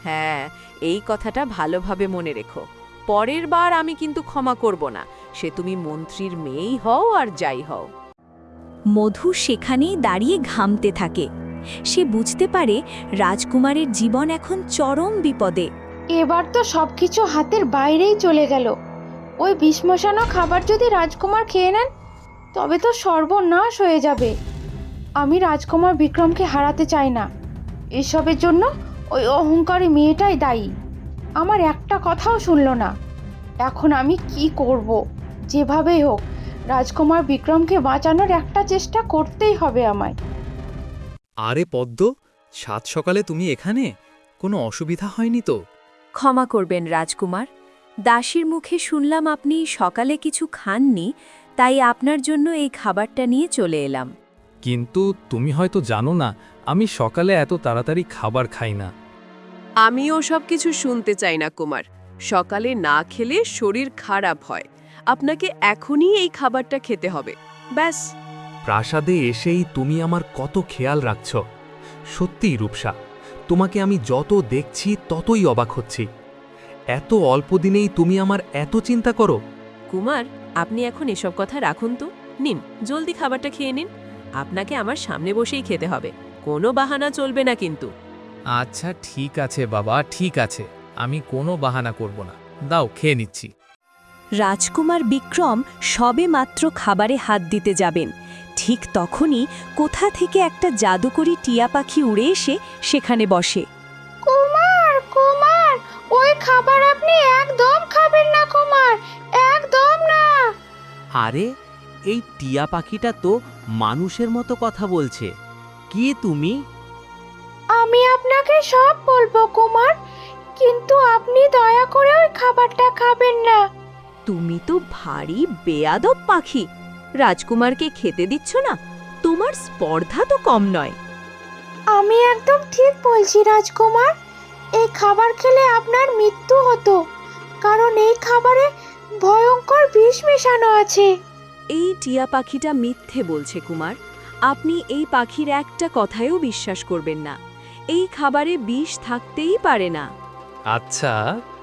হ্যাঁ, এই কথাটা ভালোভাবে মনে রেখো। পরের বার আমি কিন্তু ক্ষমা করব না, সে তুমি মন্ত্রীর মেয়েই হও আর যাই হও। মধু সেখানেই দাঁড়িয়ে ঘামতে থাকে। সে বুঝতে পারে রাজকুমারের জীবন এখন চরম বিপদে। এবার তো সবকিছু হাতের বাইরেই চলে গেল। ওই বিষ মেশানো খাবার যদি রাজকুমার খেয়ে নেন, তবে তো সর্বনাশ হয়ে যাবে। আমি রাজকুমার বিক্রমকে হারাতে চাই না। এসবের জন্য ওই অহংকারী মেয়েটাই দায়ী। আমার একটা কথাও শুনল না। এখন আমি কি করব? যেভাবেই হোক রাজকুমার বিক্রমকে বাঁচানোর একটা চেষ্টা করতেই হবে আমায়। আরে পদ্ম, সাত সকালে তুমি এখানে? কোনো অসুবিধা হয়নি তো? ক্ষমা করবেন রাজকুমার, দাসীর মুখে শুনলাম আপনি সকালে কিছু খাননি, তাই আপনার জন্য এই খাবারটা নিয়ে চলে এলাম। কিন্তু তুমি হয়তো জানো না, আমি সকালে এত তাড়াতাড়ি খাবার খাই না। আমিও সব কিছু শুনতে চাই না কুমার। সকালে না খেলে শরীর খারাপ হয়। আপনাকে এখনই এই খাবারটা খেতে হবে, ব্যাস। প্রাসাদে এসেই তুমি আমার কত খেয়াল রাখছ। সত্যিই রূপসা, তোমাকে আমি যত দেখছি ততই অবাক হচ্ছি। এত অল্প দিনেই তুমি আমার এত চিন্তা করো। কুমার, আপনি এখন এসব কথা রাখুন তো। নিন, জলদি খাবারটা খেয়ে নিন। আপনাকে আমার সামনে বসেই খেতে হবে, কোনো বাহানা চলবে না কিন্তু। আচ্ছা ঠিক আছে বাবা, ঠিক আছে, আমি কোনো বাহানা করব না। দাও, খেয়ে নিচ্ছি। রাজকুমার বিক্রম সবে মাত্র খাবারে হাত দিতে যাবেন, ঠিক তখনই কোথা থেকে একটা জাদুকরি টিয়া পাখি উড়ে এসে সেখানে বসে। কুমার কুমার, ওই খাবার আপনি একদম খাবেন না কুমার, একদম না। আরে এই টিয়া পাখিটা তো মানুষের মতো কথা বলছে। কে তুমি? আমি আপনাকে সব বলবো কুমার, কিন্তু আপনি দয়া করে ওই খাবারটা খাবেন না। তুমি তো ভারী বেয়াদব পাখি, রাজকুমারকে খেতে দিচ্ছ না? তোমার স্পর্ধা তো কম নয়। আমি একদম ঠিক বলছি রাজকুমার, এই খাবার খেলে আপনার মৃত্যু হতো, কারণ এই খাবারে ভয়ঙ্কর বিষ মেশানো আছে। এই টিয়া পাখিটা মিথ্যে বলছে কুমার, আপনি এই পাখির একটা কথায়ও বিশ্বাস করবেন না। এই খাবারে বিষ থাকতেই পারে না। আচ্ছা,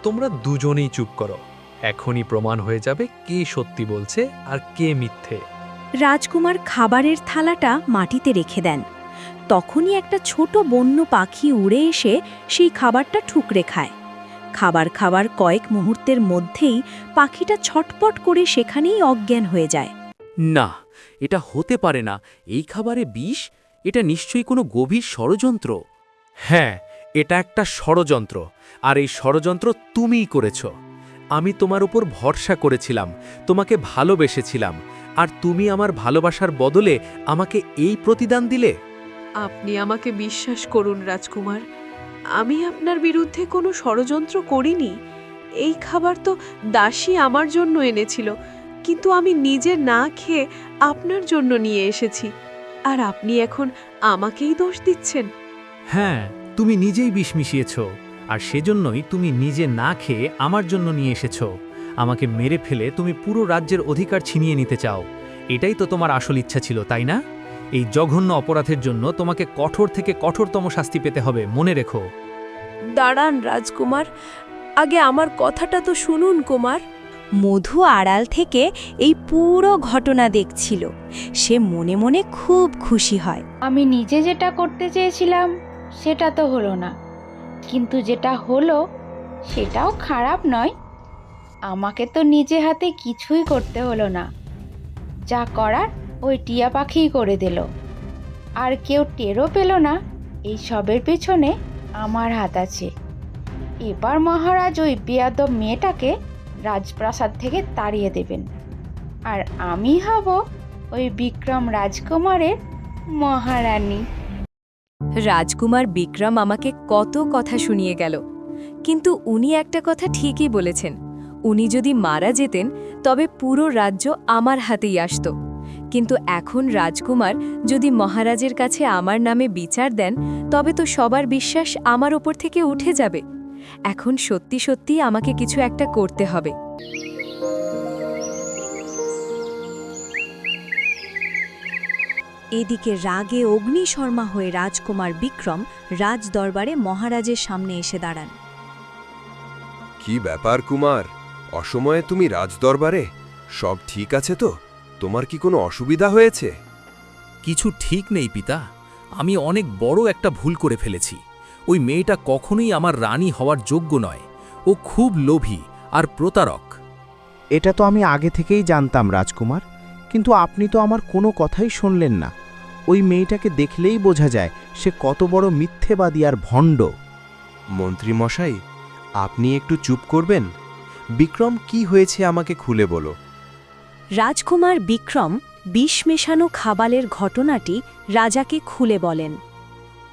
তোমরা দুজনেই চুপ করো। এখনই প্রমাণ হয়ে যাবে কে সত্যি বলছে আর কে মিথ্যে। রাজকুমার খাবারের থালাটা মাটিতে রেখে দেন। তখনই একটা ছোট বন্য পাখি উড়ে এসে সেই খাবারটা ঠুকরে খায়। খাবার খাবার কয়েক মুহূর্তের মধ্যেই পাখিটা ছটপট করে সেখানেই অজ্ঞান হয়ে যায়। না, এটা হতে পারে না। এই খাবারে বিষ? এটা নিশ্চয়ই কোনো গভীর ষড়যন্ত্র। হ্যাঁ, এটা একটা ষড়যন্ত্র, আর এই ষড়যন্ত্র তুমিই করেছ। আমি তোমার উপর ভরসা করেছিলাম, তোমাকে ভালোবেসেছিলাম, আর তুমি আমার ভালোবাসার বদলে আমাকে এই প্রতিদান দিলে। আপনি আমাকে বিশ্বাস করুন রাজকুমার, আমি আপনার বিরুদ্ধে কোনো ষড়যন্ত্র করিনি। এই খাবার তো দাসী আমার জন্য এনেছিল, কিন্তু আমি নিজে না খেয়ে আপনার জন্য নিয়ে এসেছি, আর আপনি এখন আমাকেই দোষ দিচ্ছেন। হ্যাঁ, তুমি নিজেই বিষ মিশিয়েছ, আর সেজন্যই তুমি নিজে না খেয়ে আমার জন্য নিয়ে এসেছ। আমাকে মেরে ফেলে তুমি পুরো রাজ্যের অধিকার ছিনিয়ে নিতে চাও। এটাই তো তোমার আসল ইচ্ছা ছিল, তাই না? এই জঘন্য অপরাধের জন্য তোমাকে কঠোর থেকে কঠোরতম শাস্তি পেতে হবে, মনে রেখো। দাঁড়ান রাজকুমার, আগে আমার কথাটা তো শুনুন কুমার। মধু আড়াল থেকে এই পুরো ঘটনা দেখছিল। সে মনে মনে খুব খুশি হয়। আমি নিজে যেটা করতে চেয়েছিলাম সেটা তো হলো না, কিন্তু যেটা হলো সেটাও খারাপ নয়। আমাকে তো নিজে হাতে কিছুই করতে হলো না, যা করার ওই টিয়া পাখিই করে দিল, আর কেউ টেরও পেল না এই সবের পেছনে আমার হাত আছে। এবার মহারাজ ওই বেয়াদব মেয়েটাকে রাজপ্রাসাদ থেকে তাড়িয়ে দেবেন, আর আমি হব ওই বিক্রম রাজকুমারের মহারানী। রাজকুমার বিক্রম আমাকে কত কথা শুনিয়ে গেল, কিন্তু উনি একটা কথা ঠিকই বলেছেন। উনি যদি মারা যেতেন তবে পুরো রাজ্য আমার হাতেই আসত। কিন্তু এখন রাজকুমার যদি মহারাজের কাছে আমার নামে বিচার দেন, তবে তো সবার বিশ্বাস আমার ওপর থেকে উঠে যাবে। এখন সত্যি সত্যি আমাকে কিছু একটা করতে হবে। এদিকে রাগে অগ্নিশর্মা হয়ে রাজকুমার বিক্রম রাজ দরবারে মহারাজের সামনে এসে দাঁড়ান। কি ব্যাপার কুমার, অসময়ে তুমি রাজদরবারে? সব ঠিক আছে তো? তোমার কি কোনো অসুবিধা হয়েছে? কিছু ঠিক নেই পিতা, আমি অনেক বড় একটা ভুল করে ফেলেছি। ওই মেয়েটা কখনোই আমার রানী হওয়ার যোগ্য নয়। ও খুব লোভী আর প্রতারক। এটা তো আমি আগে থেকেই জানতাম রাজকুমার, কিন্তু আপনি তো আমার কোনো কথাই শুনলেন না। ওই মেয়েটাকে দেখলেই বোঝা যায় সে কত বড় মিথ্যেবাদী আর ভণ্ড। মন্ত্রী মশাই, আপনি একটু চুপ করবেন? বিক্রম, কি হয়েছে আমাকে খুলে বলো। রাজকুমার বিক্রম বিষ মেশানো খাবারের ঘটনাটি রাজাকে খুলে বলেন।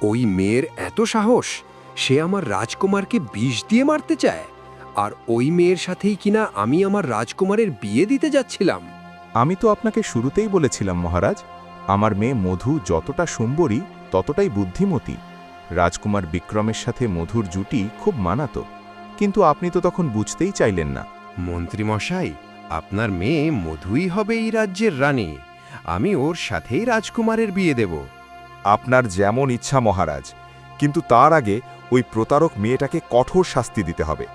ওই মেয়ের এত সাহস, সে আমার রাজকুমারকে বিষ দিয়ে মারতে চায়, আর ওই মেয়ের সাথেই কিনা আমি আমার রাজকুমারের বিয়ে দিতে যাচ্ছিলাম। আমি তো আপনাকে শুরুতেই বলেছিলাম মহারাজ, আমার মেয়ে মধু যতটা সুন্দরী ততটাই বুদ্ধিমতী। রাজকুমার বিক্রমের সাথে মধুর জুটি খুব মানাতো, কিন্তু আপনি তো তখন বুঝতেই চাইলেন না। মন্ত্রী মশাই, আপনার মেয়ে মধুই হবে এই রাজ্যের রানী। আমি ওর সাথেই রাজকুমারের বিয়ে দেব। আপনার যেমন ইচ্ছা মহারাজ, কিন্তু তার আগে ওই প্রতারক মেয়েটাকে কঠোর শাস্তি দিতে হবে।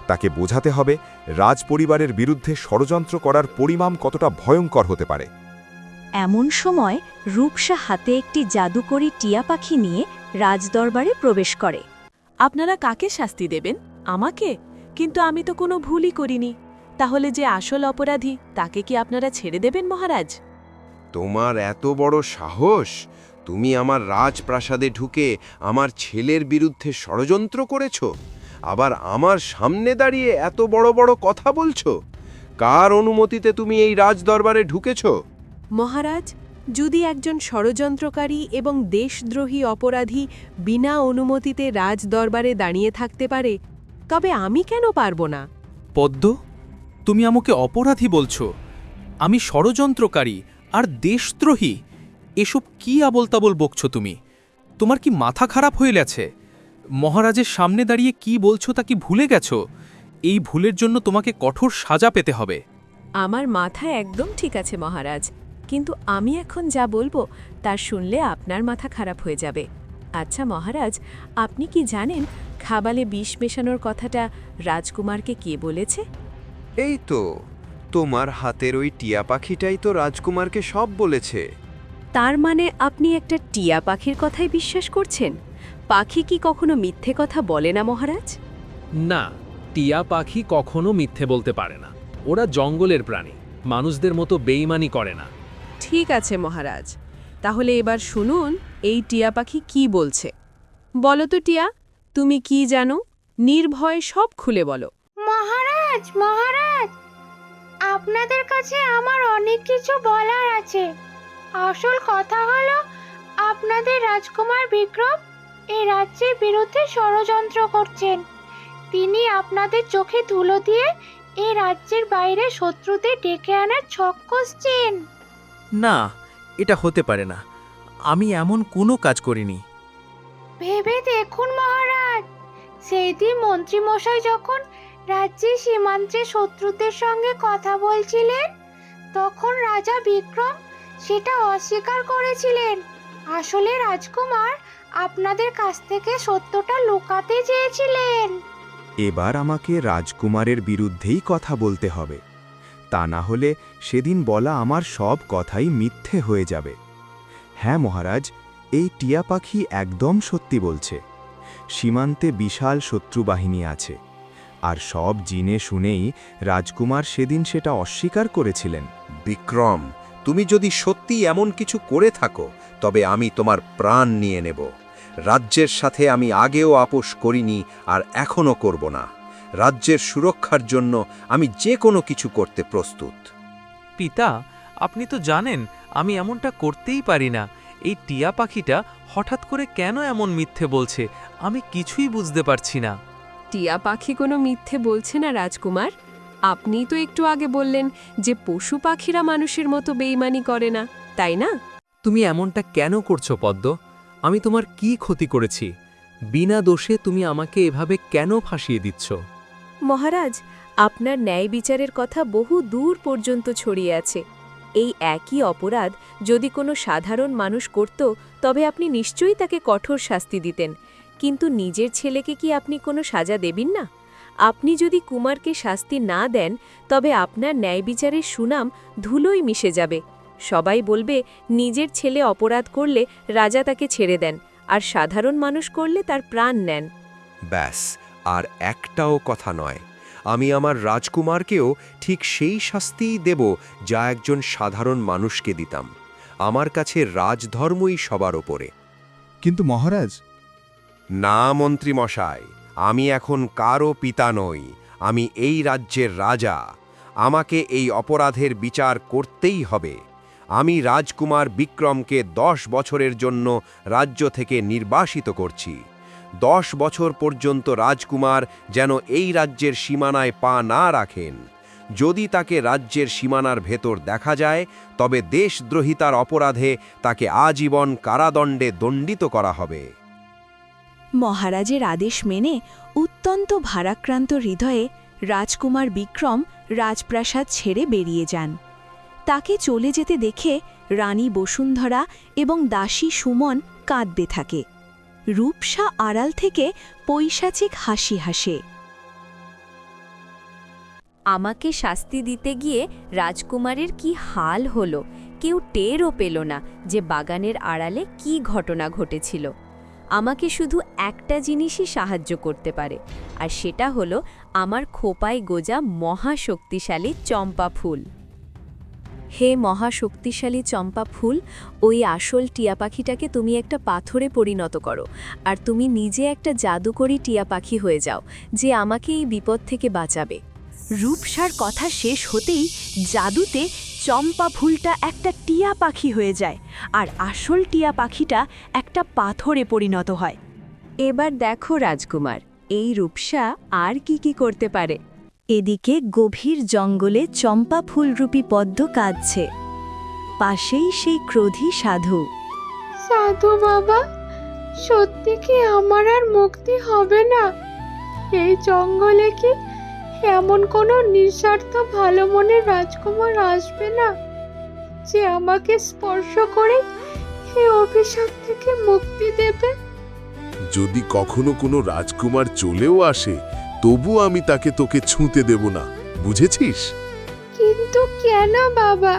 তাকে বোঝাতে হবে রাজপরিবারের বিরুদ্ধে ষড়যন্ত্র করার পরিমাণ কতটা ভয়ঙ্কর হতে পারে। এমন সময় রূপসা হাতে একটি জাদুকরি টিয়া পাখি নিয়ে রাজদরবারে প্রবেশ করে। আপনারা কাকে শাস্তি দেবেন? আমাকে? কিন্তু আমি তো কোনো ভুলই করিনি। তাহলে যে আসল অপরাধী তাকে কি আপনারা ছেড়ে দেবেন মহারাজ? তোমার এত বড় সাহস! তুমি আমার রাজপ্রাসাদে ঢুকে আমার ছেলের বিরুদ্ধে ষড়যন্ত্র করেছো, আবার আমার সামনে দাঁড়িয়ে এত বড় বড় কথা বলছো। কার অনুমতিতে তুমি এই রাজদরবারে ঢুকেছো? মহারাজ, যদি একজন ষড়যন্ত্রকারী এবং দেশদ্রোহী অপরাধী বিনা অনুমতিতে রাজদরবারে দাঁড়িয়ে থাকতে পারে, তবে আমি কেন পারবো না? পদ্ম, তুমি আমাকে অপরাধী বলছো? আমি ষড়যন্ত্রকারী আর দেশদ্রোহী? এসব কি আবোলতাবোল বকছো তুমি? তোমার কি মাথা খারাপ হয়ে গেছে? মহারাজের সামনে দাঁড়িয়ে কি বলছো তা কি ভুলে গেছো? এই ভুলের জন্য তোমাকে কঠোর সাজা পেতে হবে। আমার মাথা একদম ঠিক আছে মহারাজ, কিন্তু আমি এখন যা বলবো তা শুনলে আপনার মাথা খারাপ হয়ে যাবে। আচ্ছা মহারাজ, আপনি কি জানেন খাবালে বিষ মেশানোর কথাটা রাজকুমারকে কে বলেছে? এই তো তোমার হাতের ওই টিয়া পাখিটাই তো রাজকুমারকে সব বলেছে। তার মানে আপনি একটা টিয়া পাখির কথাই বিশ্বাস করছেন? পাখি কি কখনো মিথ্যে কথা বলে না মহারাজ? না, টিয়া পাখি কখনো মিথ্যে বলতে পারে না। ওরা জঙ্গলের প্রাণী, মানুষদের মতো বেইমানি করে না। ঠিক আছে মহারাজ, তাহলে এবার শুনুন এই টিয়া পাখি কি বলছে। বলো তো টিয়া, তুমি কি জানো? নির্ভয়ে সব খুলে বলো। মহারাজ, মহারাজ, আপনাদের কাছে আমার অনেক কিছু বলার আছে। আসল কথা হলো, আপনাদের রাজকুমার বিক্রম এই রাজ্যের বিরুদ্ধে ষড়যন্ত্র করছেন। তিনি আপনাদের চোখে ধুলো দিয়ে এই রাজ্যের বাইরে শত্রুদের ডেকে আনার ছক কষছেন। না, এটা হতে পারে না। আমি এমন কোনো কাজ করিনি। ভেবে দেখুন মহারাজ, সেই দিন মন্ত্রী মশাই যখন রাজ্যের সীমান্তে শত্রুদের সঙ্গে কথা বলছিলেন, তখন রাজা বিক্রম সেটা অস্বীকার করেছিলেন। আসলে রাজকুমার আপনাদের কাছ থেকে সত্যটা লুকাতে চেয়েছিলেন। এবার আমাকে রাজকুমারের বিরুদ্ধেই কথা বলতে হবে, তা না হলে সেদিন বলা আমার সব কথাই মিথ্যে হয়ে যাবে। হ্যাঁ মহারাজ, এই টিয়া পাখি একদম সত্যি বলছে। সীমান্তে বিশাল শত্রু বাহিনী আছে, আর সব জিনে শুনেই রাজকুমার সেদিন সেটা অস্বীকার করেছিলেন। বিক্রম, তুমি যদি সত্যি এমন কিছু করে থাকো, তবে আমি তোমার প্রাণ নিয়ে নেব। রাজ্যের সাথে আমি আগেও আপোষ করিনি আর এখনও করব না। রাজ্যের সুরক্ষার জন্য আমি যে কোনো কিছু করতে প্রস্তুত। পিতা, আপনি তো জানেন আমি এমনটা করতেই পারি না। এই টিয়া পাখিটা হঠাৎ করে কেন এমন মিথ্যে বলছে আমি কিছুই বুঝতে পারছি না। টিয়া পাখি কোনো মিথ্যে বলছে না রাজকুমার। আপনিই তো একটু আগে বললেন যে পশু পাখিরা মানুষের মতো বেইমানি করে না, তাই না? তুমি এমনটা কেন করছো পদ্ম? আমি তোমার কি ক্ষতি করেছি? বিনা দোষে তুমি আমাকে এভাবে কেন ফাঁসিয়ে দিচ্ছ? মহারাজ, আপনার ন্যায় বিচারের কথা বহু দূর পর্যন্ত ছড়িয়ে আছে। এই একই অপরাধ যদি কোনো সাধারণ মানুষ করত, তবে আপনি নিশ্চয়ই তাকে কঠোর শাস্তি দিতেন। কিন্তু নিজের ছেলেকে কি আপনি কোনো সাজা দেবেন না? আপনি যদি কুমারকে শাস্তি না দেন, তবে আপনার ন্যায় বিচারের সুনাম ধুলোয় মিশে যাবে। সবাই বলবে নিজের ছেলে অপরাধ করলে রাজা তাকে ছেড়ে দেন, আর সাধারণ মানুষ করলে তার প্রাণ নেন। ব্যাস, আর একটাও কথা নয়। আমি আমার রাজকুমারকেও ঠিক সেই শাস্তিই দেব যা একজন সাধারণ মানুষকে দিতাম। আমার কাছে রাজধর্মই সবার ওপরে। কিন্তু মহারাজ, না মন্ত্রী মশাই, আমি এখন কারও পিতা নই। আমি এই রাজ্যের রাজা। আমাকে এই অপরাধের বিচার করতেই হবে। আমি রাজকুমার বিক্রমকে 10 বছরের জন্য রাজ্য থেকে নির্বাসিত করছি। 10 বছর পর্যন্ত রাজকুমার যেন এই রাজ্যের সীমানায় পা না রাখেন। যদি তাকে রাজ্যের সীমানার ভেতর দেখা যায়, তবে দেশদ্রোহিতার অপরাধে তাকে আজীবন কারাদণ্ডে দণ্ডিত করা হবে। মহারাজের আদেশ মেনে অত্যন্ত ভারাক্রান্ত হৃদয়ে রাজকুমার বিক্রম রাজপ্রাসাদ ছেড়ে বেরিয়ে যান। তাকে চলে যেতে দেখে রানী বসুন্ধরা এবং দাসী সুমন কাঁদতে থাকে। রূপসা আড়াল থেকে পৈশাচিক হাসি হাসে। আমাকে শাস্তি দিতে গিয়ে রাজকুমারের কি হাল হলো! কেউ টেরও পেল না যে বাগানের আড়ালে কি ঘটনা ঘটেছিল। আমাকে শুধু একটা জিনিসই সাহায্য করতে পারে, আর সেটা হলো আমার খোপায় গোজা মহাশক্তিশালী চম্পা ফুল। হে মহাশক্তিশালী চম্পা ফুল, ওই আসল টিয়া পাখিটাকে তুমি একটা পাথরে পরিণত করো, আর তুমি নিজে একটা জাদুকরী টিয়া পাখি হয়ে যাও যে আমাকে এই বিপদ থেকে বাঁচাবে। রূপসার কথা শেষ হতেই জাদুতে চম্পা ফুলটা একটা টিয়া পাখি হয়ে যায়, আর আসল টিয়া পাখিটা একটা পাথরে পরিণত হয়। এবার দেখো রাজকুমার, এই রূপসা আর কি করতে পারে। এদিকে গভীর জঙ্গলে চম্পা ফুলরূপী পদ্ম কাঁদছে, পাশেই সেই ক্রোধী সাধু। সাধু বাবা, সত্যি কি আমার আর মুক্তি হবে না? এই জঙ্গলে কি এমন কোনো নিঃস্বার্থ ভালো মনের রাজকুমার আসবে না যে আমাকে স্পর্শ করে এই অভিশাপ থেকে মুক্তি দেবে? যদি কখনো কোনো রাজকুমার চলেও আসে, তবু আমি তাকে তোকে ছুঁতে দেব না, বুঝেছিস? কিন্তু কেন বাবা?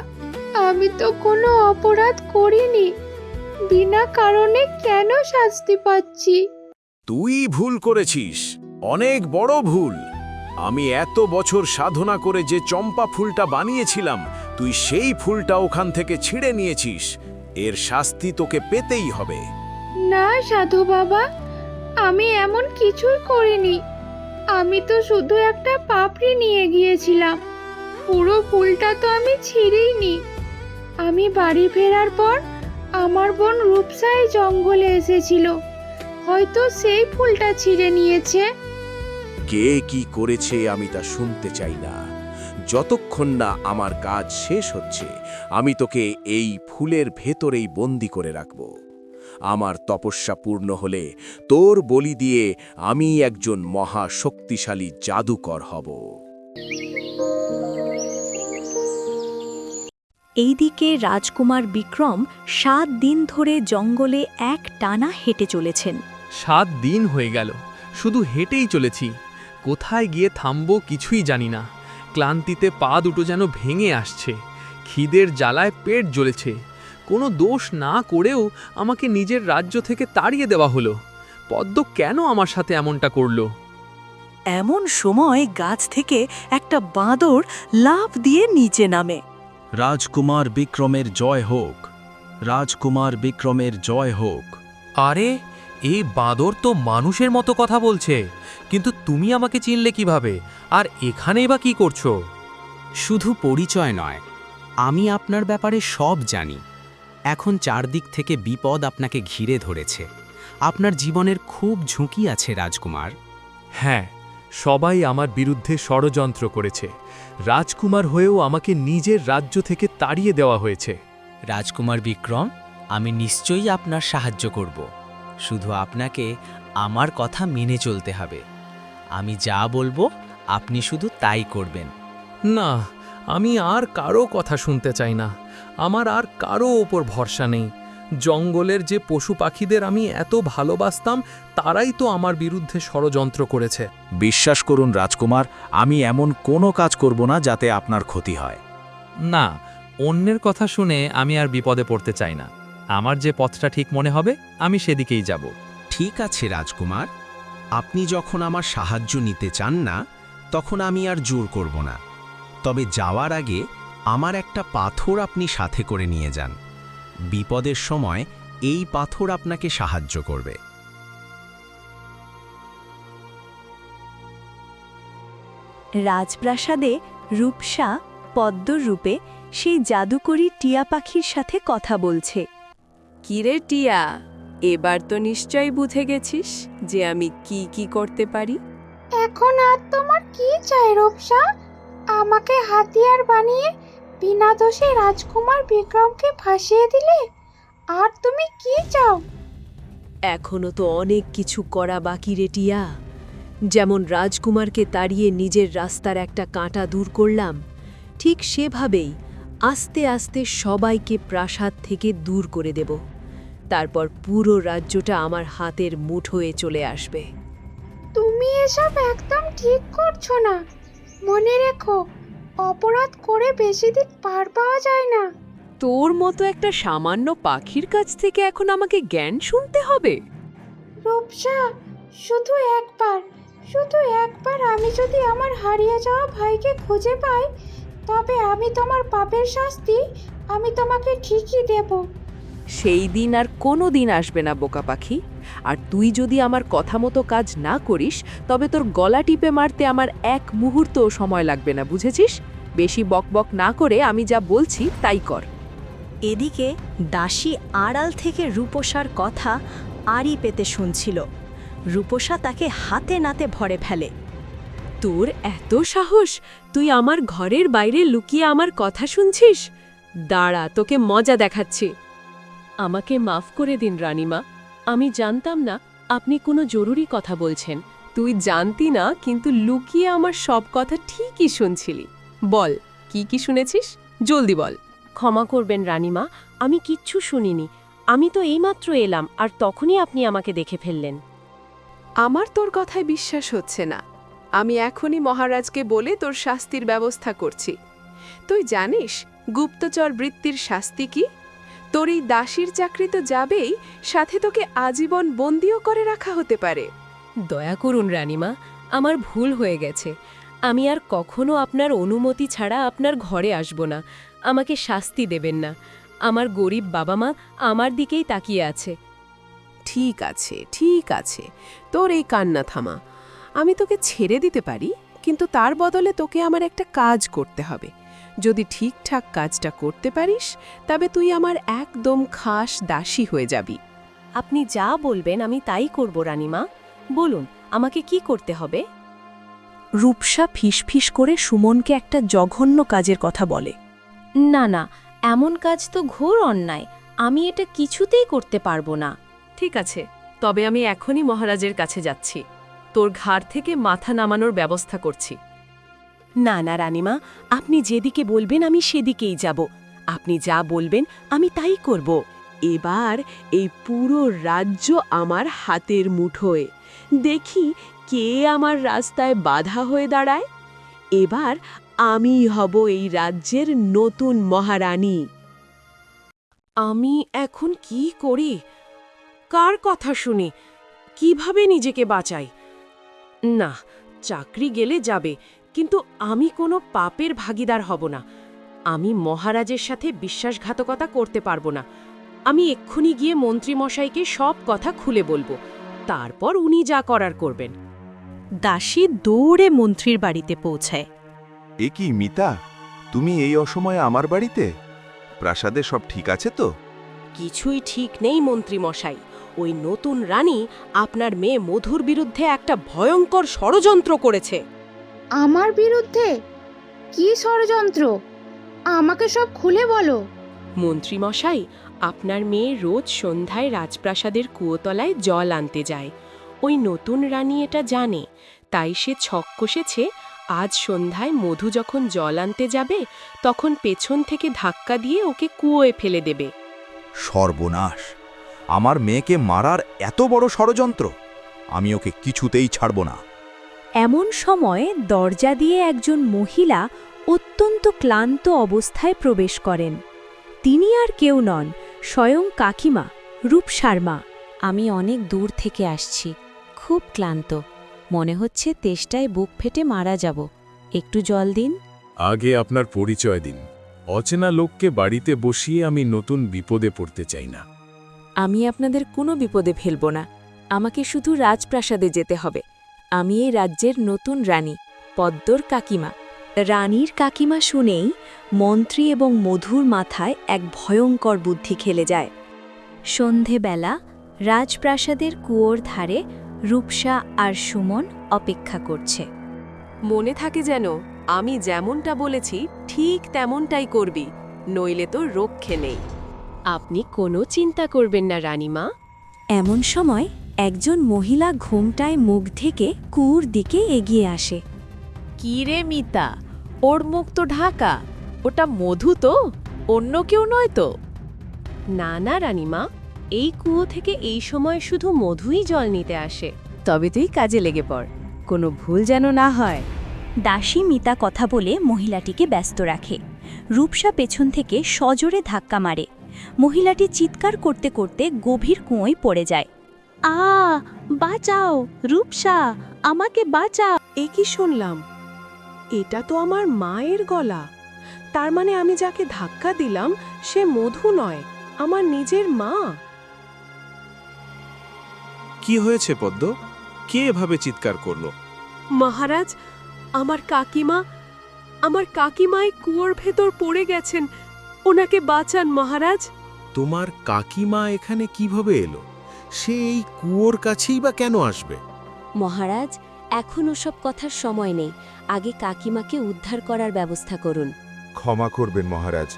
আমি তো কোনো অপরাধ করিনি, বিনা কারণে কেন শাস্তি পাচ্ছি? তুই ভুল করেছিস, অনেক বড় ভুল। আমি এত বছর সাধনা করে যে চম্পা ফুলটা বানিয়েছিলাম, তুই সেই ফুলটা ওখান থেকে ছিঁড়ে নিয়েছিস। এর শাস্তি তোকে পেতেই হবে। না সাধু বাবা, আমি এমন কিছুই করিনি। আমি তো শুধু একটা পাপড়ি নিয়ে গিয়েছিলাম, পুরো ফুলটা তো আমি ছিঁড়েইনি। আমি বাড়ি ফেরার পর আমার বোন রূপসাই জঙ্গলে এসেছিল, হয়তো সেই ফুলটা ছিঁড়ে নিয়েছে। কে কি করেছে আমি তা শুনতে চাই না। যতক্ষণ না আমার কাজ শেষ হচ্ছে, আমি তোকে এই ফুলের ভেতরেই বন্দি করে রাখব। আমার তপস্যা পূর্ণ হলে তোর বলি দিয়ে আমি একজন মহা শক্তিশালী জাদুকর হব। এইদিকে রাজকুমার বিক্রম 7 দিন ধরে জঙ্গলে এক টানা হেঁটে চলেছেন। 7 দিন হয়ে গেল, শুধু হেঁটেই চলেছি। কোথায় গিয়ে থামবো কিছুই জানি না। ক্লান্তিতে পা দুটো যেন ভেঙে আসছে, খিদের জ্বালায় পেট জ্বলেছে। কোনো দোষ না করেও আমাকে নিজের রাজ্য থেকে তাড়িয়ে দেওয়া হলো। পদ্ম কেন আমার সাথে এমনটা করলো? এমন সময় গাছ থেকে একটা বাঁদর লাফ দিয়ে নিচে নামে। রাজকুমার বিক্রমের জয় হোক, রাজকুমার বিক্রমের জয় হোক। আরে, এই বাঁদর তো মানুষের মতো কথা বলছে, কিন্তু তুমি আমাকে চিনলে কিভাবে? আর এখানেই বা কি করছো? শুধু পরিচয় নয়, আমি আপনার ব্যাপারে সব জানি। এখন চারদিক থেকে বিপদ আপনাকে ঘিরে ধরেছে। আপনার জীবনের খুব ঝুঁকি আছে রাজকুমার। হ্যাঁ, সবাই আমার বিরুদ্ধে ষড়যন্ত্র করেছে। রাজকুমার হয়েও আমাকে নিজের রাজ্য থেকে তাড়িয়ে দেওয়া হয়েছে। রাজকুমার বিক্রম, আমি নিশ্চয়ই আপনার সাহায্য করব। শুধু আপনাকে আমার কথা মেনে চলতে হবে। আমি যা বলবো আপনি শুধু তাই করবেন। না, আমি আর কারো কথা শুনতে চাই না। আমার আর কারো ওপর ভরসা নেই। জঙ্গলের যে পশু পাখিদের আমি এত ভালোবাসতাম, তারাই তো আমার বিরুদ্ধে ষড়যন্ত্র করেছে। বিশ্বাস করুন রাজকুমার, আমি এমন কোনো কাজ করব না যাতে আপনার ক্ষতি হয়। না, অন্যের কথা শুনে আমি আর বিপদে পড়তে চাই না। আমার যে পথটা ঠিক মনে হবে আমি সেদিকেই যাব। ঠিক আছে রাজকুমার, আপনি যখন আমার সাহায্য নিতে চান না, তখন আমি আর জোর করব না। তবে যাওয়ার আগে আমার একটা পাথর আপনি সাথে করে নিয়ে যান। বিপদের সময় এই পাথর আপনাকে সাহায্য করবে। রাজপ্রাসাদে রূপসা পদ্মর রূপে সেই জাদুকরী টিয়া পাখির সাথে কথা বলছে। কিরে টিয়া, এবার তো নিশ্চয়ই বুঝে গেছিস যে আমি কি করতে পারি। এখন আর তোমার কি চাই রূপসা? আমাকে হাতিয়ার বানিয়ে বিনা দোষে রাজকুমার বিক্রমকে ফাঁসিয়ে দিলে। আর তুমি কি চাও? এখনো তো অনেক কিছু করা বাকি রে টিয়া। যেমন রাজকুমারকে তাড়িয়ে নিজের রাস্তার একটা কাঁটা দূর করলাম, ঠিক সেভাবেই আস্তে আস্তে সবাইকে প্রাসাদ থেকে দূর করে দেব। তারপর পুরো রাজ্যটা আমার হাতের মুঠোয় চলে আসবে। তুমি এসব একদম ঠিক করছো না। মনে রেখো, অপরাধ করে বেশি দিন পার পাওয়া যায় না। তোর মতো একটা সামান্য পাখির কাছ থেকে এখন আমাকে জ্ঞান শুনতে হবে? রূপসা, শুধু একবার আমি যদি আমার হারিয়ে যাওয়া ভাইকে খুঁজে পাই, তবে আমি তোমার পাপের শাস্তি আমি তোমাকে ঠিকই দেব। সেই দিন আর কোনো দিন আসবে না বোকা পাখি। আর তুই যদি আমার কথা মতো কাজ না করিস, তবে তোর গলা টিপে মারতে আমার এক মুহূর্তও সময় লাগবে না, বুঝেছিস? বেশি বকবক না করে আমি যা বলছি তাই কর। এদিকে দাসী আড়াল থেকে রূপসার কথা আড়ি পেতে শুনছিল। রূপসা তাকে হাতে নাতে ভরে ফেলে। তোর এত সাহস, তুই আমার ঘরের বাইরে লুকিয়ে আমার কথা শুনছিস? দাঁড়া, তোকে মজা দেখাচ্ছি। আমাকে মাফ করে দিন রানীমা, আমি জানতাম না আপনি কোনো জরুরি কথা বলছেন। তুই জানতি না, কিন্তু লুকিয়ে আমার সব কথা ঠিকই শুনছিলি। বল, কি শুনেছিস? জলদি বল। ক্ষমা করবেন রানীমা, আমি কিচ্ছু শুনিনি। আমি তো এইমাত্র এলাম, আর তখনই আপনি আমাকে দেখে ফেললেন। আমার তোর কথায় বিশ্বাস হচ্ছে না। আমি এখনই মহারাজকে বলে তোর শাস্তির ব্যবস্থা করছি। তুই জানিস গুপ্তচর বৃত্তির শাস্তি কি? তোর এই দাসীর চাকরি তো যাবেই, সাথে তোকে আজীবন বন্দিও করে রাখা হতে পারে। দয়া করুন রানীমা, আমার ভুল হয়ে গেছে। আমি আর কখনো আপনার অনুমতি ছাড়া আপনার ঘরে আসব না। আমাকে শাস্তি দেবেন না। আমার গরিব বাবা মা আমার দিকেই তাকিয়ে আছে। ঠিক আছে, তোর এই কান্না থামা। আমি তোকে ছেড়ে দিতে পারি, কিন্তু তার বদলে তোকে আমার একটা কাজ করতে হবে। যদি ঠিকঠাক কাজটা করতে পারিস, তবে তুই আমার একদম খাস দাসী হয়ে যাবি। আপনি যা বলবেন আমি তাই করব রানীমা। বলুন, আমাকে কি করতে হবে? রূপসা ফিসফিস করে সুমনকে একটা জঘন্য কাজের কথা বলে। না, এমন কাজ তো ঘোর অন্যায়। আমি এটা কিছুতেই করতে পারবো না। ঠিক আছে, তবে আমি এখনই মহারাজের কাছে যাচ্ছি। তোর ঘাড় থেকে মাথা নামানোর ব্যবস্থা করছি। না রানীমা, আপনি যেদিকে বলবেন আমি সেদিকেই যাব। আপনি যা বলবেন আমি তাই করব। এবার এই পুরো রাজ্য আমার হাতের মুঠোয়। দেখি কে আমার রাস্তায় বাধা হয়ে দাঁড়ায়। এবার আমি হব এই রাজ্যের নতুন মহারানী। আমি এখন কি করি? কার কথা শুনি? কিভাবে নিজেকে বাঁচাই? না, চাকরি গেলে যাবে, কিন্তু আমি কোনো পাপের ভাগীদার হব না। আমি মহারাজের সাথে বিশ্বাসঘাতকতা করতে পারবো না। আমি এক্ষুনি গিয়ে মন্ত্রীমশাইকে সব কথা খুলে বলবো, তারপর উনি যা করার করবেন। দাসী দৌড়ে মন্ত্রীর বাড়িতে পৌঁছায়। এ কি মিতা, তুমি এই অসময়ে আমার বাড়িতে? প্রাসাদে সব ঠিক আছে তো? কিছুই ঠিক নেই মন্ত্রীমশাই। ওই নতুন রানী আপনার মেয়ে মধুর বিরুদ্ধে একটা ভয়ঙ্কর ষড়যন্ত্র করেছে। আমার বিরুদ্ধে? কি ষড়যন্ত্র? আমাকে সব খুলে বলো। মন্ত্রীমশাই, আপনার মেয়ে রোজ সন্ধ্যায় রাজপ্রাসাদের কুয়োতলায় জল আনতে যায়। ওই নতুন রানী এটা জানে, তাই সে ছক কষেছে আজ সন্ধ্যায় মধু যখন জল আনতে যাবে, তখন পেছন থেকে ধাক্কা দিয়ে ওকে কুয়োয় ফেলে দেবে। সর্বনাশ! আমার মেয়েকে মারার এত বড় ষড়যন্ত্র! আমি ওকে কিছুতেই ছাড়ব না। এমন সময় দরজা দিয়ে একজন মহিলা অত্যন্ত ক্লান্ত অবস্থায় প্রবেশ করেন। তিনি আর কেউ নন, স্বয়ং কাকিমা, রূপসার মা। আমি অনেক দূর থেকে আসছি, খুব ক্লান্ত। মনে হচ্ছে তেষ্টায় বুক ফেটে মারা যাব। একটু জল দিন। আগে আপনার পরিচয় দিন। অচেনা লোককে বাড়িতে বসিয়ে আমি নতুন বিপদে পড়তে চাই না। আমি আপনাদের কোনো বিপদে ফেলব না। আমাকে শুধু রাজপ্রাসাদে যেতে হবে। আমি এই রাজ্যের নতুন রানী, পদ্মর কাকিমা। রানীর কাকিমা শুনেই মন্ত্রী এবং মধুর মাথায় এক ভয়ঙ্কর বুদ্ধি খেলে যায়। সন্ধেবেলা রাজপ্রাসাদের কুয়োর ধারে রূপসা আর সুমন অপেক্ষা করছে। মনে থাকে যেন, আমি যেমনটা বলেছি ঠিক তেমনটাই করবি, নইলে তো রক্ষে নেই। আপনি কোনো চিন্তা করবেন না রানীমা। এমন সময় একজন মহিলা ঘুমটায় মুখ ঢেকে কুয়োর দিকে এগিয়ে আসে। কি রে মিতা, ওর মুখ তো ঢাকা। ওটা মধু তো, অন্য কেউ নয় তো? না রানীমা, এই কুয়ো থেকে এই সময় শুধু মধুই জল নিতে আসে। তবে তুই কাজে লেগে পড়, কোনো ভুল যেন না হয়। দাসী মিতা কথা বলে মহিলাটিকে ব্যস্ত রাখে। রূপসা পেছন থেকে সজোরে ধাক্কা মারে। মহিলাটি চিৎকার করতে করতে গভীর কুয়োয় পড়ে যায়। বাঁচাও রূপসা, আমাকে বাঁচাও। এ কি শুনলাম? এটা তো আমার মায়ের গলা। তার মানে আমি যাকে ধাক্কা দিলাম সে মধু নয়, আমার নিজের মা। কি হয়েছে পদ্ম? কে এভাবে চিৎকার করলো? মহারাজ, আমার কাকিমাই কুয়োর ভেতর পড়ে গেছেন, ওনাকে বাঁচান মহারাজ। তোমার কাকিমা এখানে কিভাবে এলো? সে এই কুয়োর কাছেই বা কেন আসবে? মহারাজ, এখন ওসব কথার সময় নেই, আগে কাকিমাকে উদ্ধার করার ব্যবস্থা করুন। ক্ষমা করবেন মহারাজ,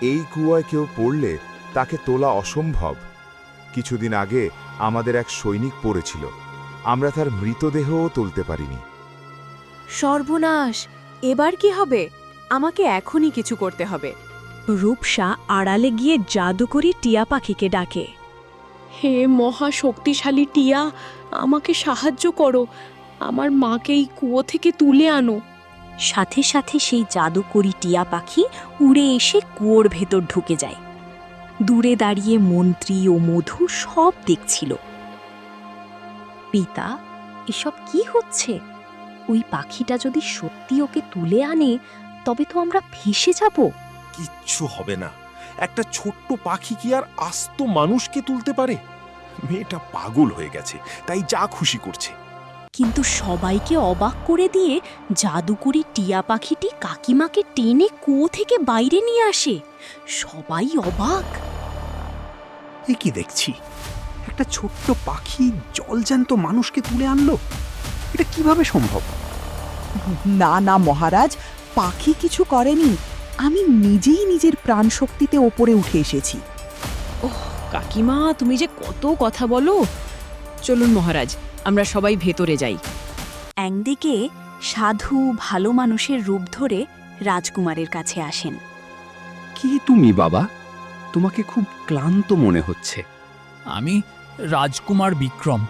এই কুয়ায় কেউ পড়লে তাকে তোলা অসম্ভব। কিছুদিন আগে আমাদের এক সৈনিক পড়েছিল, আমরা তার মৃতদেহও তুলতে পারিনি। সর্বনাশ, এবার কি হবে? আমাকে এখনই কিছু করতে হবে। রূপসা আড়ালে গিয়ে জাদুকরি টিয়া পাখিকে ডাকে। হে মহা শক্তিশালী টিয়া, আমাকে সাহায্য করো, আমার মাকে এই কুয়ো থেকে তুলে আনো। সাথে সাথে সেই জাদুকরি টিয়া পাখি উড়ে এসে কুয়োর ভেতর ঢুকে যায়। দূরে দাঁড়িয়ে মন্ত্রী ও মধু সব দেখছিল। পিতা, এসব কি হচ্ছে? ওই পাখিটা যদি সত্যি ওকে তুলে আনে তবে তো আমরা ভেসে যাব। কিচ্ছু হবে না, একটা ছোট্ট পাখি কি আর আস্ত মানুষকে তুলতে পারে? মেয়েটা পাগল হয়ে গেছে, তাই যা খুশি করছে। কিন্তু সবাইকে অবাক করে দিয়ে জাদুকরি টিয়া পাখিটি কাকিমাকে টেনে কুয়ো থেকে বাইরে নিয়ে আসে। সবাই অবাক। এ কি দেখছি? একটা ছোট্ট পাখি জলজ্যান্ত মানুষকে তুলে আনলো, এটা কিভাবে সম্ভব? না না মহারাজ, পাখি কিছু করেনি, আমি নিজেই নিজের প্রাণ শক্তিতে ওপরে উঠে এসেছি। কাকিমা, তুমি যে কত কথা বলো। চলুন মহারাজ, আমরা সবাই ভেতরে যাই। একদিকে সাধু ভালো মানুষের রূপ ধরে রাজকুমারের কাছে আসেন। কি তুমি বাবা? তোমাকে খুব ক্লান্ত মনে হচ্ছে। আমি রাজকুমার বিক্রম।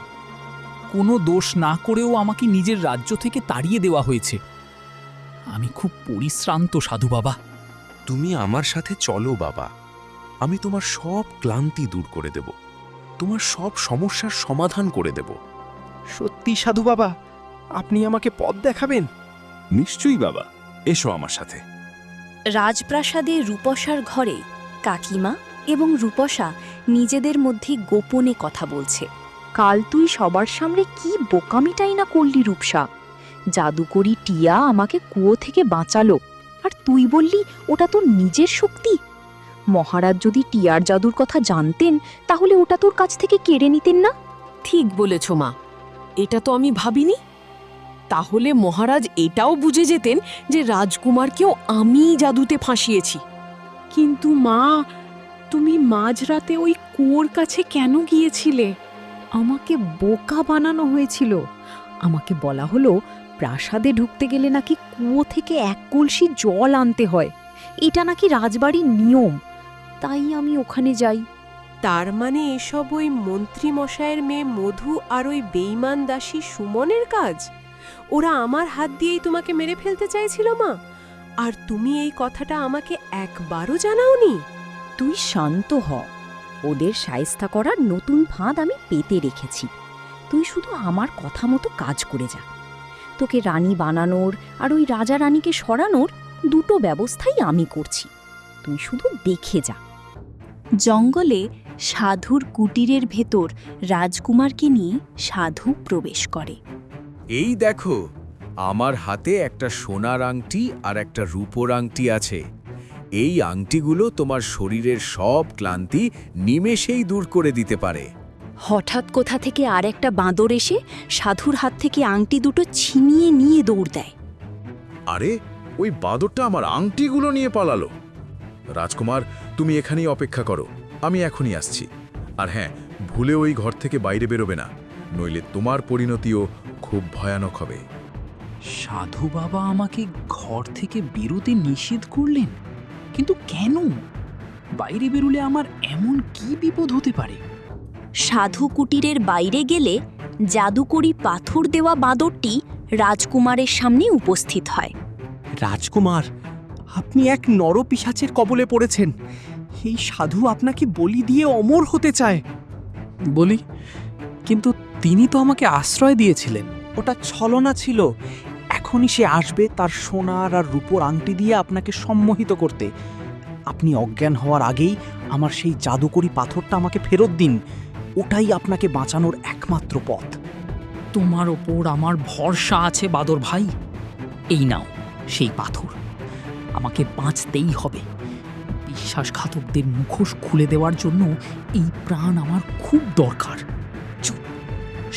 কোনো দোষ না করেও আমাকে নিজের রাজ্য থেকে তাড়িয়ে দেওয়া হয়েছে। আমি খুব পরিশ্রান্ত সাধু বাবা। তুমি আমার সাথে চলো বাবা, আমি তোমার সব ক্লান্তি দূর করে দেব, তোমার সব সমস্যার সমাধান করে দেব। সত্যি সাধু বাবা, আপনি আমাকে পথ দেখাবেন? নিশ্চয়ই বাবা, এসো আমার সাথে। রাজপ্রাসাদে রূপসার ঘরে কাকিমা এবং রূপসা নিজেদের মধ্যে গোপনে কথা বলছে। কাল তুই সবার সামনে কি বোকামিটাই না করলি রূপসা। জাদুকরি টিয়া আমাকে কুয়ো থেকে বাঁচালো, আর তুই বললি ওটা তোর নিজের শক্তি। মহারাজ যদি টিয়ার জাদুর কথা জানতেন তাহলে ওটা তোর কাছ থেকে কেড়ে নিতেন না। ঠিক বলেছ মা, এটা তো আমি ভাবিনি। তাহলে মহারাজ এটাও বুঝে যেতেন যে রাজকুমারকেও আমিই জাদুতে ফাঁসিয়েছি। কিন্তু মা, তুমি মাঝরাতে ওই কুয়োর কাছে কেন গিয়েছিলে? আমাকে বোকা বানানো হয়েছিল। আমাকে বলা হলো প্রাসাদে ঢুকতে গেলে নাকি কুয়ো থেকে এক কলসি জল আনতে হয়, এটা নাকি রাজবাড়ির নিয়ম। তাই আমি ওখানে যাই। তার মানে এসব ওই মন্ত্রী মশায়ের মেয়ে মধু আর ওই বেঈমান দাসী সুমনের কাজ? ওরা আমার হাত দিয়েই তোমাকে মেরে ফেলতে চাইছিল মা, আর তুমি এই কথাটা আমাকে একবারও জানাওনি? তুই শান্ত হ, ওদের শায়েস্তা করার নতুন ফাঁদ আমি পেতে রেখেছি। তুই শুধু আমার কথা মতো কাজ করে যা। তোকে রানী বানানোর আর ওই রাজা রানীকে সরানোর দুটো ব্যবস্থাই আমি করছি, তুই শুধু দেখে যা। জঙ্গলে সাধুর কুটিরের ভেতর রাজকুমারকে নিয়ে সাধু প্রবেশ করে। এই দেখো, আমার হাতে একটা সোনার আংটি আর একটা রূপোর আংটি আছে। এই আংটিগুলো তোমার শরীরের সব ক্লান্তি নিমেষেই দূর করে দিতে পারে। হঠাৎ কোথা থেকে আর একটা বাঁদর এসে সাধুর হাত থেকে আংটি দুটো ছিনিয়ে নিয়ে দৌড় দেয়। আরে, ওই বাদরটা আমার আংটিগুলো নিয়ে পালালো। রাজকুমার, তুমি এখানেই অপেক্ষা করো, আমি এখনই আসছি। আর হ্যাঁ, ভুলে ওই ঘর থেকে বাইরে বেরোবে না, নইলে তোমার পরিণতিও খুব ভয়ানক হবে। সাধু বাবা আমাকে ঘর থেকে বেরোতে নিষেধ করলেন, কিন্তু কেন? বাইরে বেরোলে আমার এমন কি বিপদ হতে পারে? সাধু কুটিরের বাইরে গেলে জাদুকরি পাথর দেওয়া বাঁদরটি রাজকুমারের সামনে উপস্থিত হয়। রাজকুমার, আপনি এক নরপিশাচের কবলে পড়েছেন। এই সাধু আপনাকে বলি দিয়ে অমর হতে চায়। বলি? কিন্তু তিনি তো আমাকে আশ্রয় দিয়েছিলেন। ওটা ছলনা ছিল। এখনই সে আসবে তার সোনার আর রূপোর আংটি দিয়ে আপনাকে সম্মোহিত করতে। আপনি অজ্ঞান হওয়ার আগেই আমার সেই জাদুকরি পাথরটা আমাকে ফেরত দিন। ওটাই আপনাকে বাঁচানোর একমাত্র পথ। তোমার ওপর আমার ভরসা আছে বাদর ভাই। এই নাও সেই পাথর, আমাকে বাঁচতেই হবে। বিশ্বাসঘাতকদের মুখোশ খুলে দেওয়ার জন্য এই প্রাণ আমার খুব দরকার।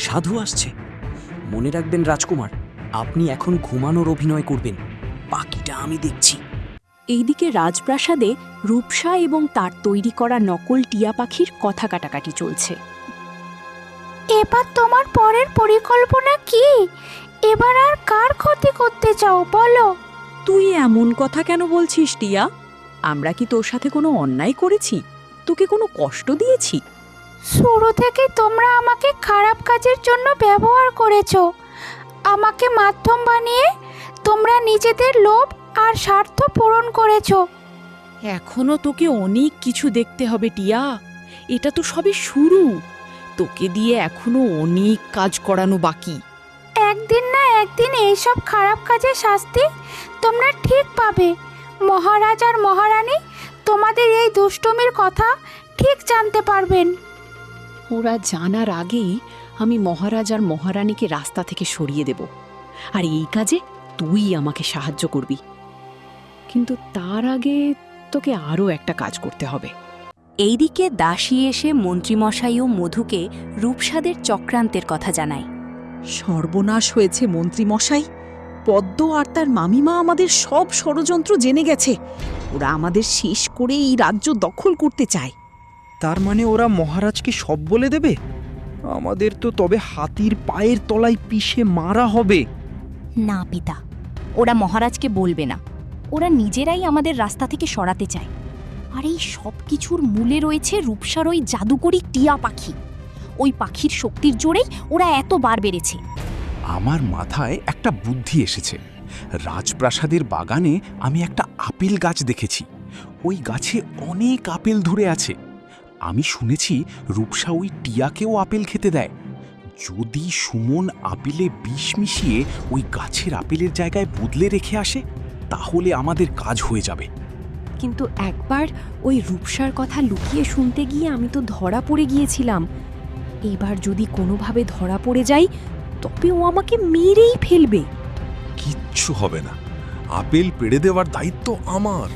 সাধু আসছে। মনে রাখবেন রাজকুমার, আপনি এখন ঘুমানোর অভিনয় করবেন, বাকিটা আমি দেখছি। এইদিকে রাজপ্রাসাদে রূপসা এবং তার তৈরি করা নকল টিয়া পাখির কথা কাটাকাটি চলছে। এবার তোমার পরের পরিকল্পনা কি? এবার আর কার ক্ষতি করতে চাও বলো? তুই এমন কথা কেন বলছিস টিয়া? আমরা কি তোর সাথে কোনো অন্যায় করেছি? তোকে কোনো কষ্ট দিয়েছি? শুরু থেকে তোমরা আমাকে খারাপ কাজের জন্য ব্যবহার করেছো। আমাকে মাধ্যম বানিয়ে তোমরা নিজেদের লোভ আর স্বার্থ পূরণ করেছো। এখনো তোকে অনেক কিছু দেখতে হবে টিয়া। এটা তো সবে শুরু। তোকে দিয়ে এখনো অনেক কাজ করানো বাকি। একদিন না একদিন এইসব খারাপ কাজের শাস্তি তোমরা ঠিক পাবে। মহারাজ আর মহারানী তোমাদের এই দুষ্টুমির কথা ঠিক জানতে পারবেন। ওরা জানার আগেই আমি মহারাজ আর মহারানীকে রাস্তা থেকে সরিয়ে দেব। আর এই কাজে তুই আমাকে সাহায্য করবি। কিন্তু তার আগে তোকে আরও একটা কাজ করতে হবে। এইদিকে দাসী এসে মন্ত্রীমশাই ও মধুকে রূপসাদের চক্রান্তের কথা জানায়। সর্বনাশ হয়েছে মন্ত্রীমশাই। পদ্ম আর তার মামিমা আমাদের সব ষড়যন্ত্র জেনে গেছে। ওরা আমাদের শেষ করে এই রাজ্য দখল করতে চায়। তার মানে ওরা মহারাজকে সব বলে দেবে? আমাদের তো তবে হাতির পায়ের তলায় পিষে মারা হবে। না পিতা, ওরা মহারাজকে বলবে না। ওরা নিজেরাই আমাদের রাস্তা থেকে সরাতে চায়। আর এই সব কিছুর মূলে রয়েছে রূপসার ওই জাদুকরি টিয়া পাখি। ওই পাখির শক্তির জোরেই ওরা এত বার বেড়েছে। আমার মাথায় একটা বুদ্ধি এসেছে। রাজপ্রাসাদের বাগানে আমি একটা আপেল গাছ দেখেছি। ওই গাছে অনেক আপেল ধরে আছে। আমি শুনেছি রূপসা ওই টিয়াকেও আপেল খেতে দেয়। যদি সুমন আপেলে বিষ মিশিয়ে ওই গাছের আপেলের জায়গায় বদলে রেখে আসে, তাহলে আমাদের কাজ হয়ে যাবে। কিন্তু একবার ওই রূপসার কথা লুকিয়ে শুনতে গিয়ে আমি তো ধরা পড়ে গিয়েছিলাম। এবার যদি কোনোভাবে ধরা পড়ে যাই, তবে ও আমাকে মেরেই ফেলবে। কিচ্ছু হবে না, আপেল পেড়ে দেওয়ার দায়িত্ব আমার।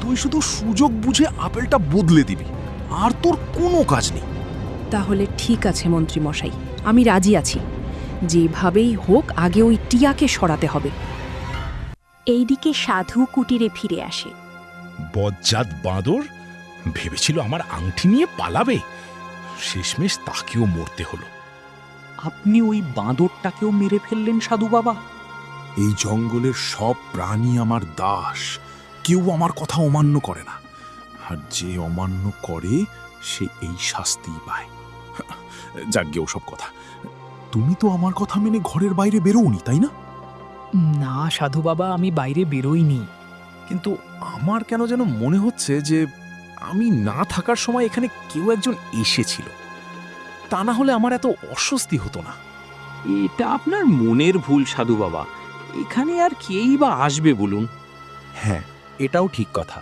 তুই শুধু সুযোগ বুঝে আপেলটা বদলে দিবি, আর তোর কোনো কাজ নেই। তাহলে ঠিক আছে মন্ত্রীমশাই, আমি রাজি আছি। যেভাবেই হোক আগে ওই টিয়াকে সরাতে হবে। এইদিকে সাধু কুটিরে ফিরে আসে। বজ্জাত বাঁদর ভেবেছিল আমার আংটি নিয়ে পালাবে, শেষমেশ তাকেও মরতে হলো। আপনি ওই বাঁদরটাকেও মেরে ফেললেন সাধু বাবা? এই জঙ্গলের সব প্রাণী আমার দাস, কেউ আমার কথা অমান্য করে না। আর যে অমান্য করে সে এই শাস্তিই পায়। যাজ্ঞে ওসব কথা। তুমি তো আমার কথা মেনে ঘরের বাইরে বেরোওনি, তাই না? না সাধু বাবা, আমি বাইরে বেরোইনি। কিন্তু আমার কেন যেন মনে হচ্ছে যে আমি না থাকার সময় এখানে কেউ একজন এসেছিল। তা না হলে আমার এত অস্বস্তি হতো না। এটা আপনার মনের ভুল সাধু বাবা। এখানে আর কেই বা আসবে বলুন? হ্যাঁ, এটাও ঠিক কথা।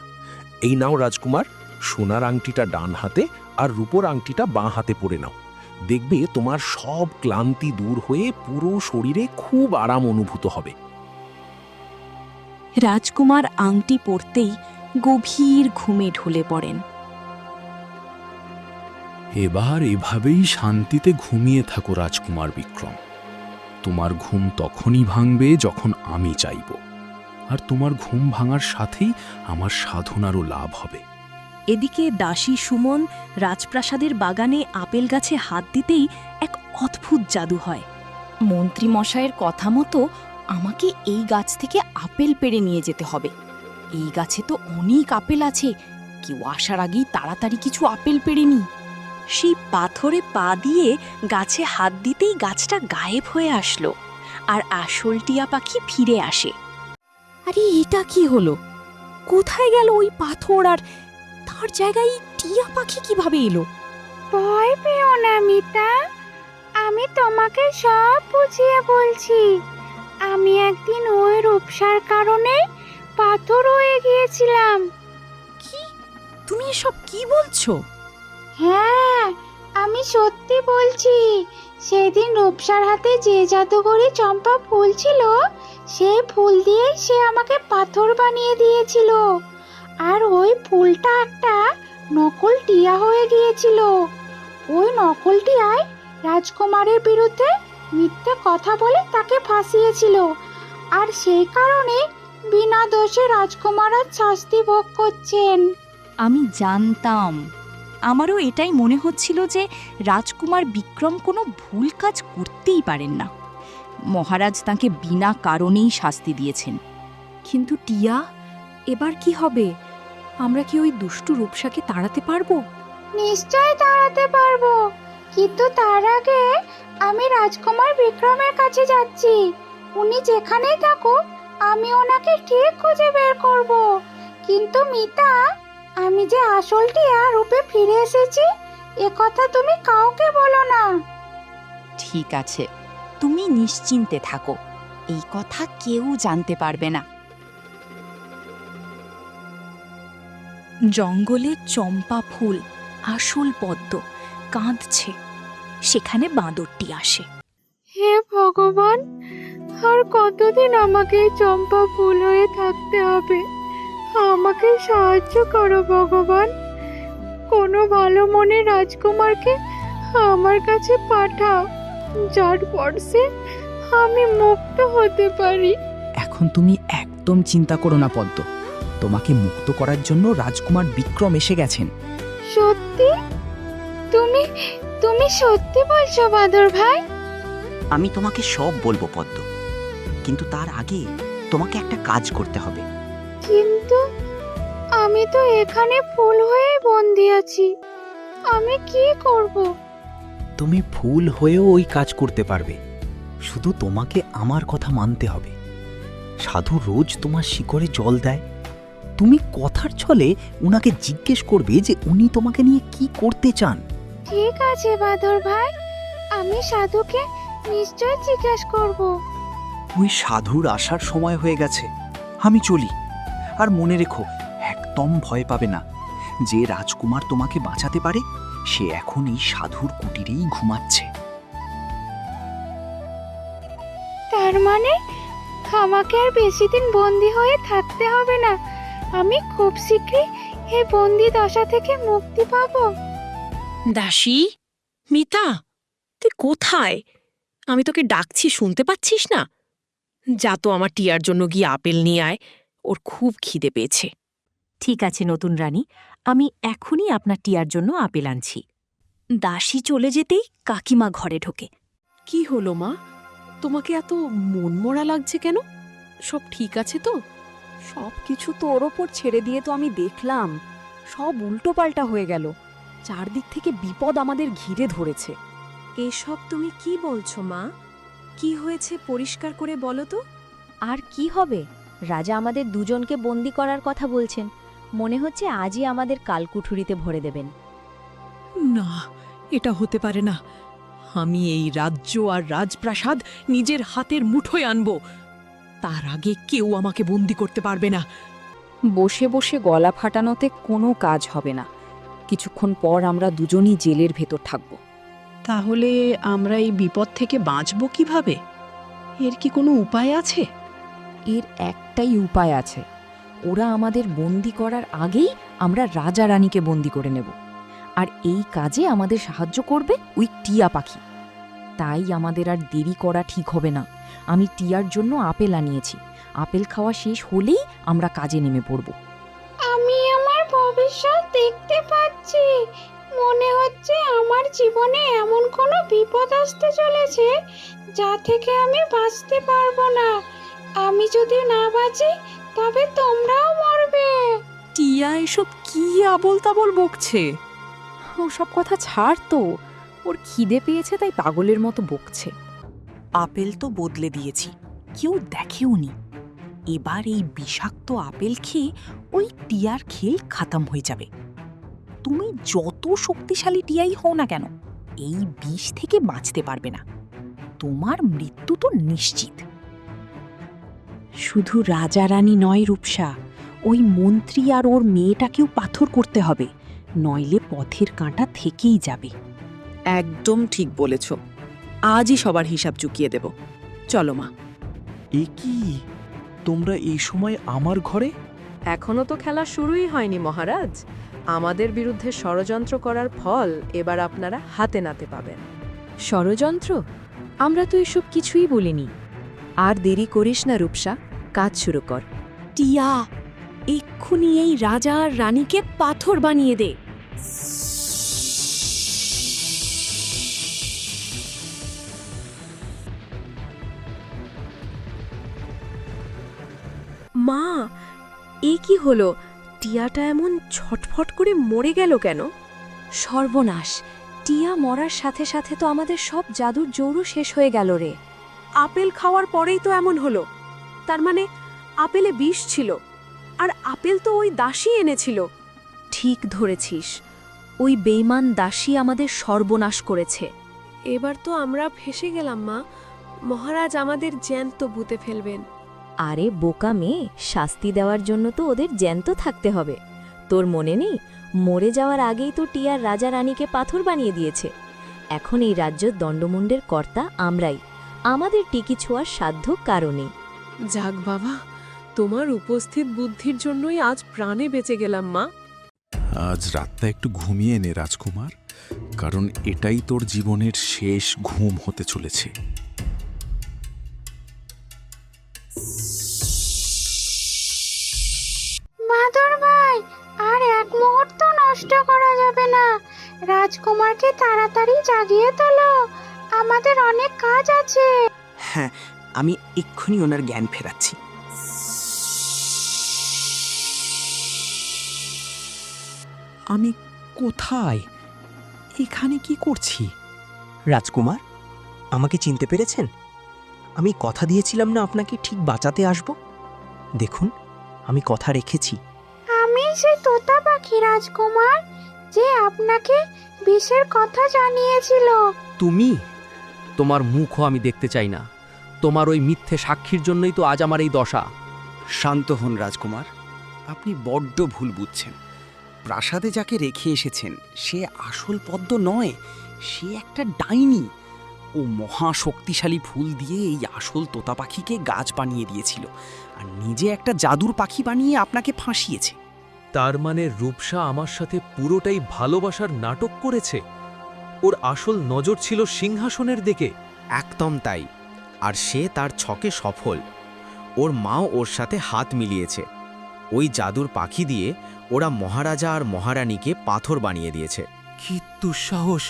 এই নাও রাজকুমার, সোনার আংটিটা ডান হাতে আর রূপোর আংটিটা বাঁ হাতে পরে নাও। দেখবে তোমার সব ক্লান্তি দূর হয়ে পুরো শরীরে খুব আরাম অনুভূত হবে। রাজকুমার আংটি পরতেই গভীর ঘুমে ঢলে পড়েন। এবার এভাবেই শান্তিতে ঘুমিয়ে থাকো রাজকুমার বিক্রম। তোমার ঘুম তখনই ভাঙবে যখন আমি চাইব, আর তোমার ঘুম ভাঙার সাথেই আমার সাধনারও লাভ হবে। এদিকে দাসী সুমন রাজপ্রাসাদের বাগানে আপেল গাছে হাত দিতেই এক অদ্ভুত জাদু হয়। মন্ত্রীমশাইয়ের কথা মতো আমাকে এই গাছ থেকে আপেল পেড়ে নিয়ে যেতে হবে। এই গাছে তো অনেক আপেল আছে, কেউ আসার আগেই তাড়াতাড়ি কিছু আপেল পেড়ে নিই। সেই পাথরে পা দিয়ে গাছে হাত দিতেই গাছটা গায়েব হয়ে আসলো, আর আসল টিয়া পাখি ফিরে আসে। আরে এটা কি হলো? কোথায় গেল ওই পাথর, আর তার জায়গায় টিয়া পাখি কিভাবে এলো? ভয় পেও না মিতা, আমি তোমাকে সব বুঝিয়ে বলছি। আমি একদিন ওই রূপসার কারণে পাথর হয়ে গিয়েছিলাম। কি? তুমি এসব কি বলছো? হ্যাঁ, আমি সত্যি বলছি। সেদিন রূপসার হাতে যে জাদুকরি চম্পা ফুল ছিল, সেই ফুল দিয়ে সে আমাকে পাথর বানিয়ে দিয়েছিল। আর ওই ফুলটা একটা নকল টিয়া হয়ে গিয়েছিল। ওই নকল টিয়ায় রাজকুমারের বিরুদ্ধে মিথ্যে কথা বলে তাকে ফাঁসিয়েছিল। আর সেই কারণে বিনা দোষে রাজকুমার আজ শাস্তি ভোগ করছেন। আমি জানতাম, আমারও এটাই মনে হচ্ছিল যে রাজকুমার বিক্রম কোনো ভুল কাজ করতেই পারেন না। মহারাজ তাকে বিনা কারণেই শাস্তি দিয়েছেন। কিন্তু টিয়া, এবার কি হবে? আমরা কি ওই দুষ্টু রূপসাকে তাড়াতে পারবো? নিশ্চয় তাড়াতে পারবো, কিন্তু তার আগে আমি রাজকুমার বিক্রমের কাছে যাচ্ছি। উনি যেখানেই থাকুক, আমি ওনাকে ঠিক খুঁজে বের করব। কিন্তু মিতা, আমি যে আসল টিয়া রূপে ফিরে এসেছি, এ কথা তুমি কাউকে বলো না। ঠিক আছে, তুমি নিশ্চিন্তে থাকো, এই কথা কেউ জানতে পারবে না। জঙ্গলে চম্পা ফুল, আসল পদ্ম, কাঁদছে। সেখানে বাঁদরটি আসে। হে ভগবান, আর কতদিন আমাকে এই চম্পা ফুল হয়ে থাকতে হবে? আমাকে সাহায্য করো ভগবান। কোনো ভালো মনে রাজকুমারকে আমার কাছে পাঠাও, যার পরশে আমি মুক্ত হতে পারি। এখন তুমি একদম চিন্তা করো না পদ্ম, তোমাকে মুক্ত করার জন্য রাজকুমার বিক্রম এসে গেছেন। সত্যি? তুমি তুমি সত্যি বলছো বাদর ভাই? আমি তোমাকে সব বলবো পদ্ম, কিন্তু তার আগে তোমাকে একটা কাজ করতে হবে। কিন্তু আমি তো এখানে ফুল হয়েই বন্দি আছি, আমি কি করব? তুমি ফুল হয়েও ওই কাজ করতে পারবে, শুধু তোমাকে আমার কথা মানতে হবে। সাধু রোজ তোমার শিকড়ে জল দেয়, তুমি কথার ছলে উনাকে জিজ্ঞেস করবে যে উনি তোমাকে নিয়ে কি করতে চান। ঠিক আছে বাদর ভাই, আমি সাধুকে নিশ্চয় জিজ্ঞেস করব। ওই সাধুর আসার সময় হয়ে গেছে, আমি চলি। আর মনে রেখো, একদম ভয় পাবে না। যে রাজকুমার তোমাকে বাঁচাতে পারে, সে এখন এই সাধুর কুটিরেই ঘুমাচ্ছে। তার মানে আমাকে আর বেশি দিন বন্দি হয়ে থাকতে হবে না। আমি খুব শীঘ্রই এই বন্দি দশা থেকে মুক্তি পাবো। দাসী, মিতা, তুই কোথায়? আমি তোকে ডাকছি, শুনতে পাচ্ছিস না? যা তো আমার টিয়ার জন্য গিয়ে আপেল নিয়ে আয়, ওর খুব খিদে পেয়েছে। ঠিক আছে নতুন রানী, আমি এখনই আপনার টিয়ার জন্য আপেল আনছি। দাসী চলে যেতেই কাকিমা ঘরে ঢোকে। কি হলো মা, তোমাকে এত মনমরা লাগছে কেন? সব ঠিক আছে তো? সব কিছু তোর ওপর ছেড়ে দিয়ে তো আমি দেখলাম, সব উল্টোপাল্টা হয়ে গেল। চারদিক থেকে বিপদ আমাদের ঘিরে ধরেছে। এসব তুমি কি বলছো মা? কি হয়েছে পরিষ্কার করে বলো তো। আর কি হবে, রাজা আমাদের দুজনকে বন্দি করার কথা বলছেন। মনে হচ্ছে আজই আমাদের কালকুঠুরিতে ভরে দেবেন। না, এটা হতে পারে না। আমি এই রাজ্য আর রাজপ্রাসাদ নিজের হাতের মুঠোয় আনব। তার আগে কেউ আমাকে বন্দি করতে পারবে না। বসে বসে গলা ফাটানোতে কোনো কাজ হবে না। কিছুক্ষণ পর আমরা দুজনই জেলের ভেতর থাকব। তাহলে আমরা এই বিপদ থেকে বাঁচব কিভাবে? এর কি কোনো উপায় আছে? এর একটাই উপায় আছে, ওরা আমাদের বন্দি করার আগেই আমরা রাজা রানীকে বন্দি করে নেব। আর এই কাজে আমাদের সাহায্য করবে ওই টিয়া পাখি। তাই আমাদের আর দেরি করা ঠিক হবে না। আমি টিয়ার জন্য আপেল আনিয়েছি। আপেল খাওয়া শেষ হলেই আমরা কাজে নেমে পড়ব। আমি আমার ভবিষ্যৎ দেখতে পাচ্ছি। মনে হচ্ছে আমার জীবনে এমন কোনো বিপদ আসতে চলেছে যা থেকে আমি বাঁচতে পারবো না। আমি যদি না বাঁচি, তবে তোমরাও মরবে। টিয়া এসব কি আবল তাবল বকছে? ওসব কথা ছাড় তো, ওর খিদে পেয়েছে তাই পাগলের মতো বকছে। আপেল তো বদলে দিয়েছি, কেউ দেখেওনি। এবার এই বিষাক্ত আপেল খেয়ে ওই টিয়ার খেল খাতাম হয়ে যাবে। তুমি যত শক্তিশালী টিয়াই হও না কেন, এই বিষ থেকে বাঁচতে পারবে না। তোমার মৃত্যু তো নিশ্চিত। শুধু রাজা রানী নয় রূপসা, ওই মন্ত্রী আর ওর মেয়েটাকেও পাথর করতে হবে, নইলে পথের কাঁটা থেকেই যাবে। একদম ঠিক বলেছ, আজই সবার হিসাব চুকিয়ে দেব। চলো মা। এ কি, তোমরা এই সময় আমার ঘরে? এখনো তো খেলা শুরুই হয়নি মহারাজ। আমাদের বিরুদ্ধে ষড়যন্ত্র করার ফল এবার আপনারা হাতে নাতে পাবেন। ষড়যন্ত্র? আমরা তো এসব কিছুই বলিনি। আর দেরি করিস না রূপসা, কাজ শুরু কর। টিয়া, এক্ষুনি এই রাজা আর রানীকে পাথর বানিয়ে দে। মা, এ কি হলো? টিয়াটা এমন ছটফট করে মরে গেল কেন? সর্বনাশ! টিয়া মরার সাথে সাথে তো আমাদের সব জাদুর জৌরু শেষ হয়ে গেল রে। আপেল খাওয়ার পরেই তো এমন হলো। তার মানে আপেলে বিষ ছিল, আর আপেল তো ওই দাসী এনেছিল। ঠিক ধরেছিস, ওই বেইমান দাসী আমাদের সর্বনাশ করেছে। এবার তো আমরা ফেঁসে গেলাম মা। মহারাজ আমাদের জ্যান্ত পুঁতে ফেলবেন। আরে বোকা মেয়ে, শাস্তি দেওয়ার জন্য তো ওদের জ্যান্ত থাকতে হবে। তোর মনে নেই, মরে যাওয়ার আগেই তো টিয়ার রাজা রানীকে পাথর বানিয়ে দিয়েছে। এখন এই রাজ্য দণ্ডমুণ্ডের কর্তা আমরাই, আমাদের টিকি ছোঁয়ার সাধ্য কারণে। যাক বাবা, তোমার উপস্থিত বুদ্ধির জন্যই আজ প্রাণে বেঁচে গেলাম মা। আজ রাতটা একটু ঘুমিয়ে নে রাজকুমার, কারণ এটাই তোর জীবনের শেষ ঘুম হতে চলেছে। বাদর ভাই, আর এক মুহূর্ত নষ্ট করা যাবে না। রাজকুমারকে তাড়াতাড়ি জাগিয়ে তোলো, আমাদের অনেক কাজ আছে। হ্যাঁ, আমি এক্ষুনি ওনার জ্ঞান ফেরাচ্ছি। আমি কোথায়? এখানে কি করছি? রাজকুমার, আমাকে চিনতে পেরেছেন? আমি কথা দিয়েছিলাম না আপনাকে ঠিক বাঁচাতে আসব। দেখুন, আমি কথা রেখেছি। আমি সেই তোতা পাখি রাজকুমার, যে আপনাকে বিষের কথা জানিয়েছিল। তুমি? তোমার মুখও আমি দেখতে চাই না। তোমার ওই মিথ্যে সাক্ষীর জন্যই তো আজ আমার এই দশা। শান্ত হন রাজকুমার, আপনি বড্ড ভুল বুঝছেন। প্রাসাদে যাকে রেখে এসেছেন সে আসল পদ্ম নয়, সে একটা ডাইনি। ও মহা শক্তিশালী ফুল দিয়ে এই আসল তোতা পাখিকে গাছ বানিয়ে দিয়েছিল, আর নিজে একটা জাদুর পাখি বানিয়ে আপনাকে ফাঁসিয়েছে। তার মানে রূপসা আমার সাথে পুরোটাই ভালোবাসার নাটক করেছে। ওর আসল নজর ছিল সিংহাসনের দিকে। একদম তাই, আর সে তার ছকে সফল। ওর মাও ওর সাথে হাত মিলিয়েছে। ওই জাদুর পাখি দিয়ে ওরা মহারাজা আর মহারানীকে পাথর বানিয়ে দিয়েছে। কি দুঃসাহস!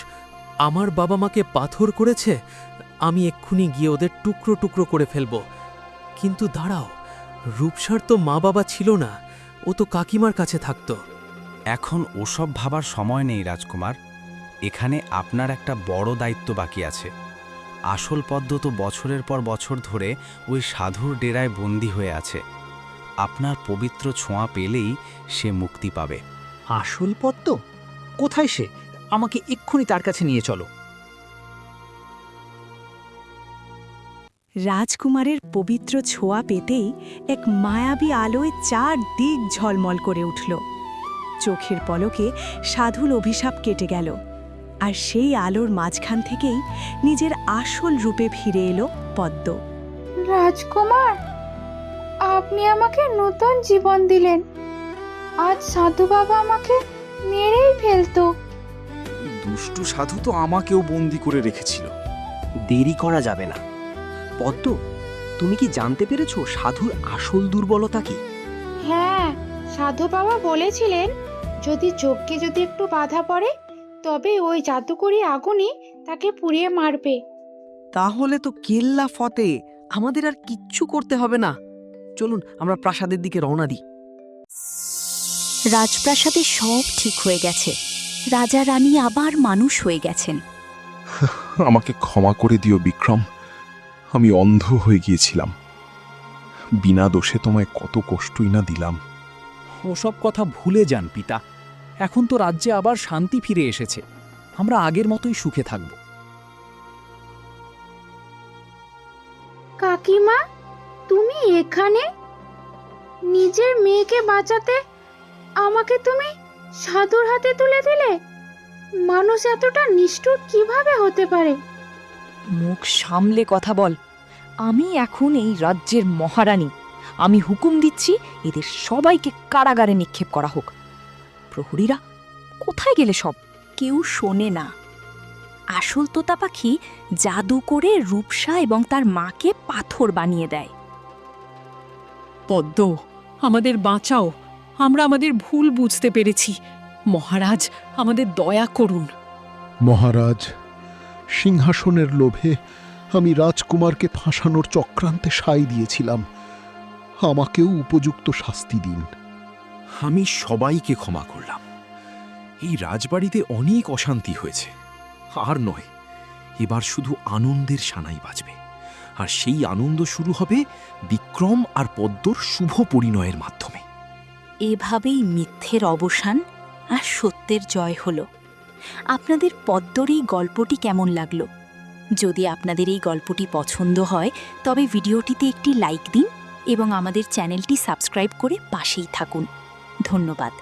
আমার বাবা মাকে পাথর করেছে। আমি এক্ষুনি গিয়ে ওদের টুকরো টুকরো করে ফেলব। কিন্তু দাঁড়াও, রূপসার তো মা বাবা ছিল না, ও তো কাকিমার কাছে থাকত। এখন ওসব ভাবার সময় নেই রাজকুমার। এখানে আপনার একটা বড় দায়িত্ব বাকি আছে। আসল পদ্ম তো বছরের পর বছর ধরে ওই সাধুর ডেরায় বন্দী হয়ে আছে। আপনার পবিত্র ছোঁয়া পেলেই সে মুক্তি পাবে। আসল পদ্ম? কোথায় সে? আমাকে এক্ষুনি তার কাছে নিয়ে চলো। রাজকুমারের পবিত্র ছোঁয়া পেতেই এক মায়াবী আলোয় চারদিক ঝলমল করে উঠল। চোখের পলকে সাধুর অভিশাপ কেটে গেল, আর সেই আলোর মাঝখান থেকেই নিজের আসল রূপে ফিরে এলো পদ্ম। রাজকুমার, আপনি আমাকে নতুন জীবন দিলেন। আজ সাধু বাবা আমাকে মেরেই ফেলতো। দুষ্টু সাধু তো আমাকেও বন্দি করে রেখেছিল। দেরি করা যাবে না। পদ্ম, তুমি কি জানতে পেরেছো সাধুর আসল দুর্বলতা কি? হ্যাঁ, সাধু বাবা বলেছিলেন যদি যজ্ঞে যদি একটু বাধা পড়ে তবে ওই জাদুকরি আগুনই তাকে পুড়িয়ে মারবে। তাহলে তো কেল্লা ফতে, আমাদের আর কিচ্ছু করতে হবে না। চলুন আমরা প্রাসাদের দিকে রওনা দিই। রাজপ্রাসাদে সব ঠিক হয়ে গেছে। রাজা রানী আবার মানুষ হয়ে গেছেন। আমাকে ক্ষমা করে দিও বিক্রম, আমি অন্ধ হয়ে গিয়েছিলাম। বিনা দোষে তোমায় কত কষ্টই না দিলাম। ওসব কথা ভুলে যান পিতা। এখন তো রাজ্যে আবার শান্তি ফিরে এসেছে। আমরা আগের মতোই সুখে থাকব। কাকিমা, তুমি এখানে? নিজের মেয়েকে বাঁচাতে আমাকে তুমি সাধুর হাতে তুলে দিলে? মানুষ এতটা নিষ্ঠুর কিভাবে হতে পারে? মুখ সামলে কথা বল। আমি এখন এই রাজ্যের মহারানী। আমি হুকুম দিচ্ছি এদের সবাইকে কারাগারে নিক্ষেপ করা হোক। প্রহরীরা কোথায় গেলে সব? কেউ শোনে না। আসল তোতা পাখি জাদু করে রূপসা এবং তার মাকে পাথর বানিয়ে দেয়। পদ্ম, আমাদের বাঁচাও। আমরা আমাদের ভুল বুঝতে পেরেছি। মহারাজ, আমাদের দয়া করুন। মহারাজ, সিংহাসনের লোভে আমি রাজকুমারকে ফাঁসানোর চক্রান্তে সাই দিয়েছিলাম। আমাকেও উপযুক্ত শাস্তি দিন। আমি সবাইকে ক্ষমা করলাম। এই রাজবাড়িতে অনেক অশান্তি হয়েছে, আর নয়, এবার শুধু আনন্দের সানাই বাজবে। আর সেই আনন্দ শুরু হবে বিক্রম আর পদ্মর শুভ পরিণয়ের মাধ্যমে। এভাবেই মিথ্যের অবসান আর সত্যের জয় হলো। আপনাদের পদ্মর এই গল্পটি কেমন লাগলো? যদি আপনাদের এই গল্পটি পছন্দ হয় তবে ভিডিওটিতে একটি লাইক দিন এবং আমাদের চ্যানেলটি সাবস্ক্রাইব করে পাশেই থাকুন। ধন্যবাদ।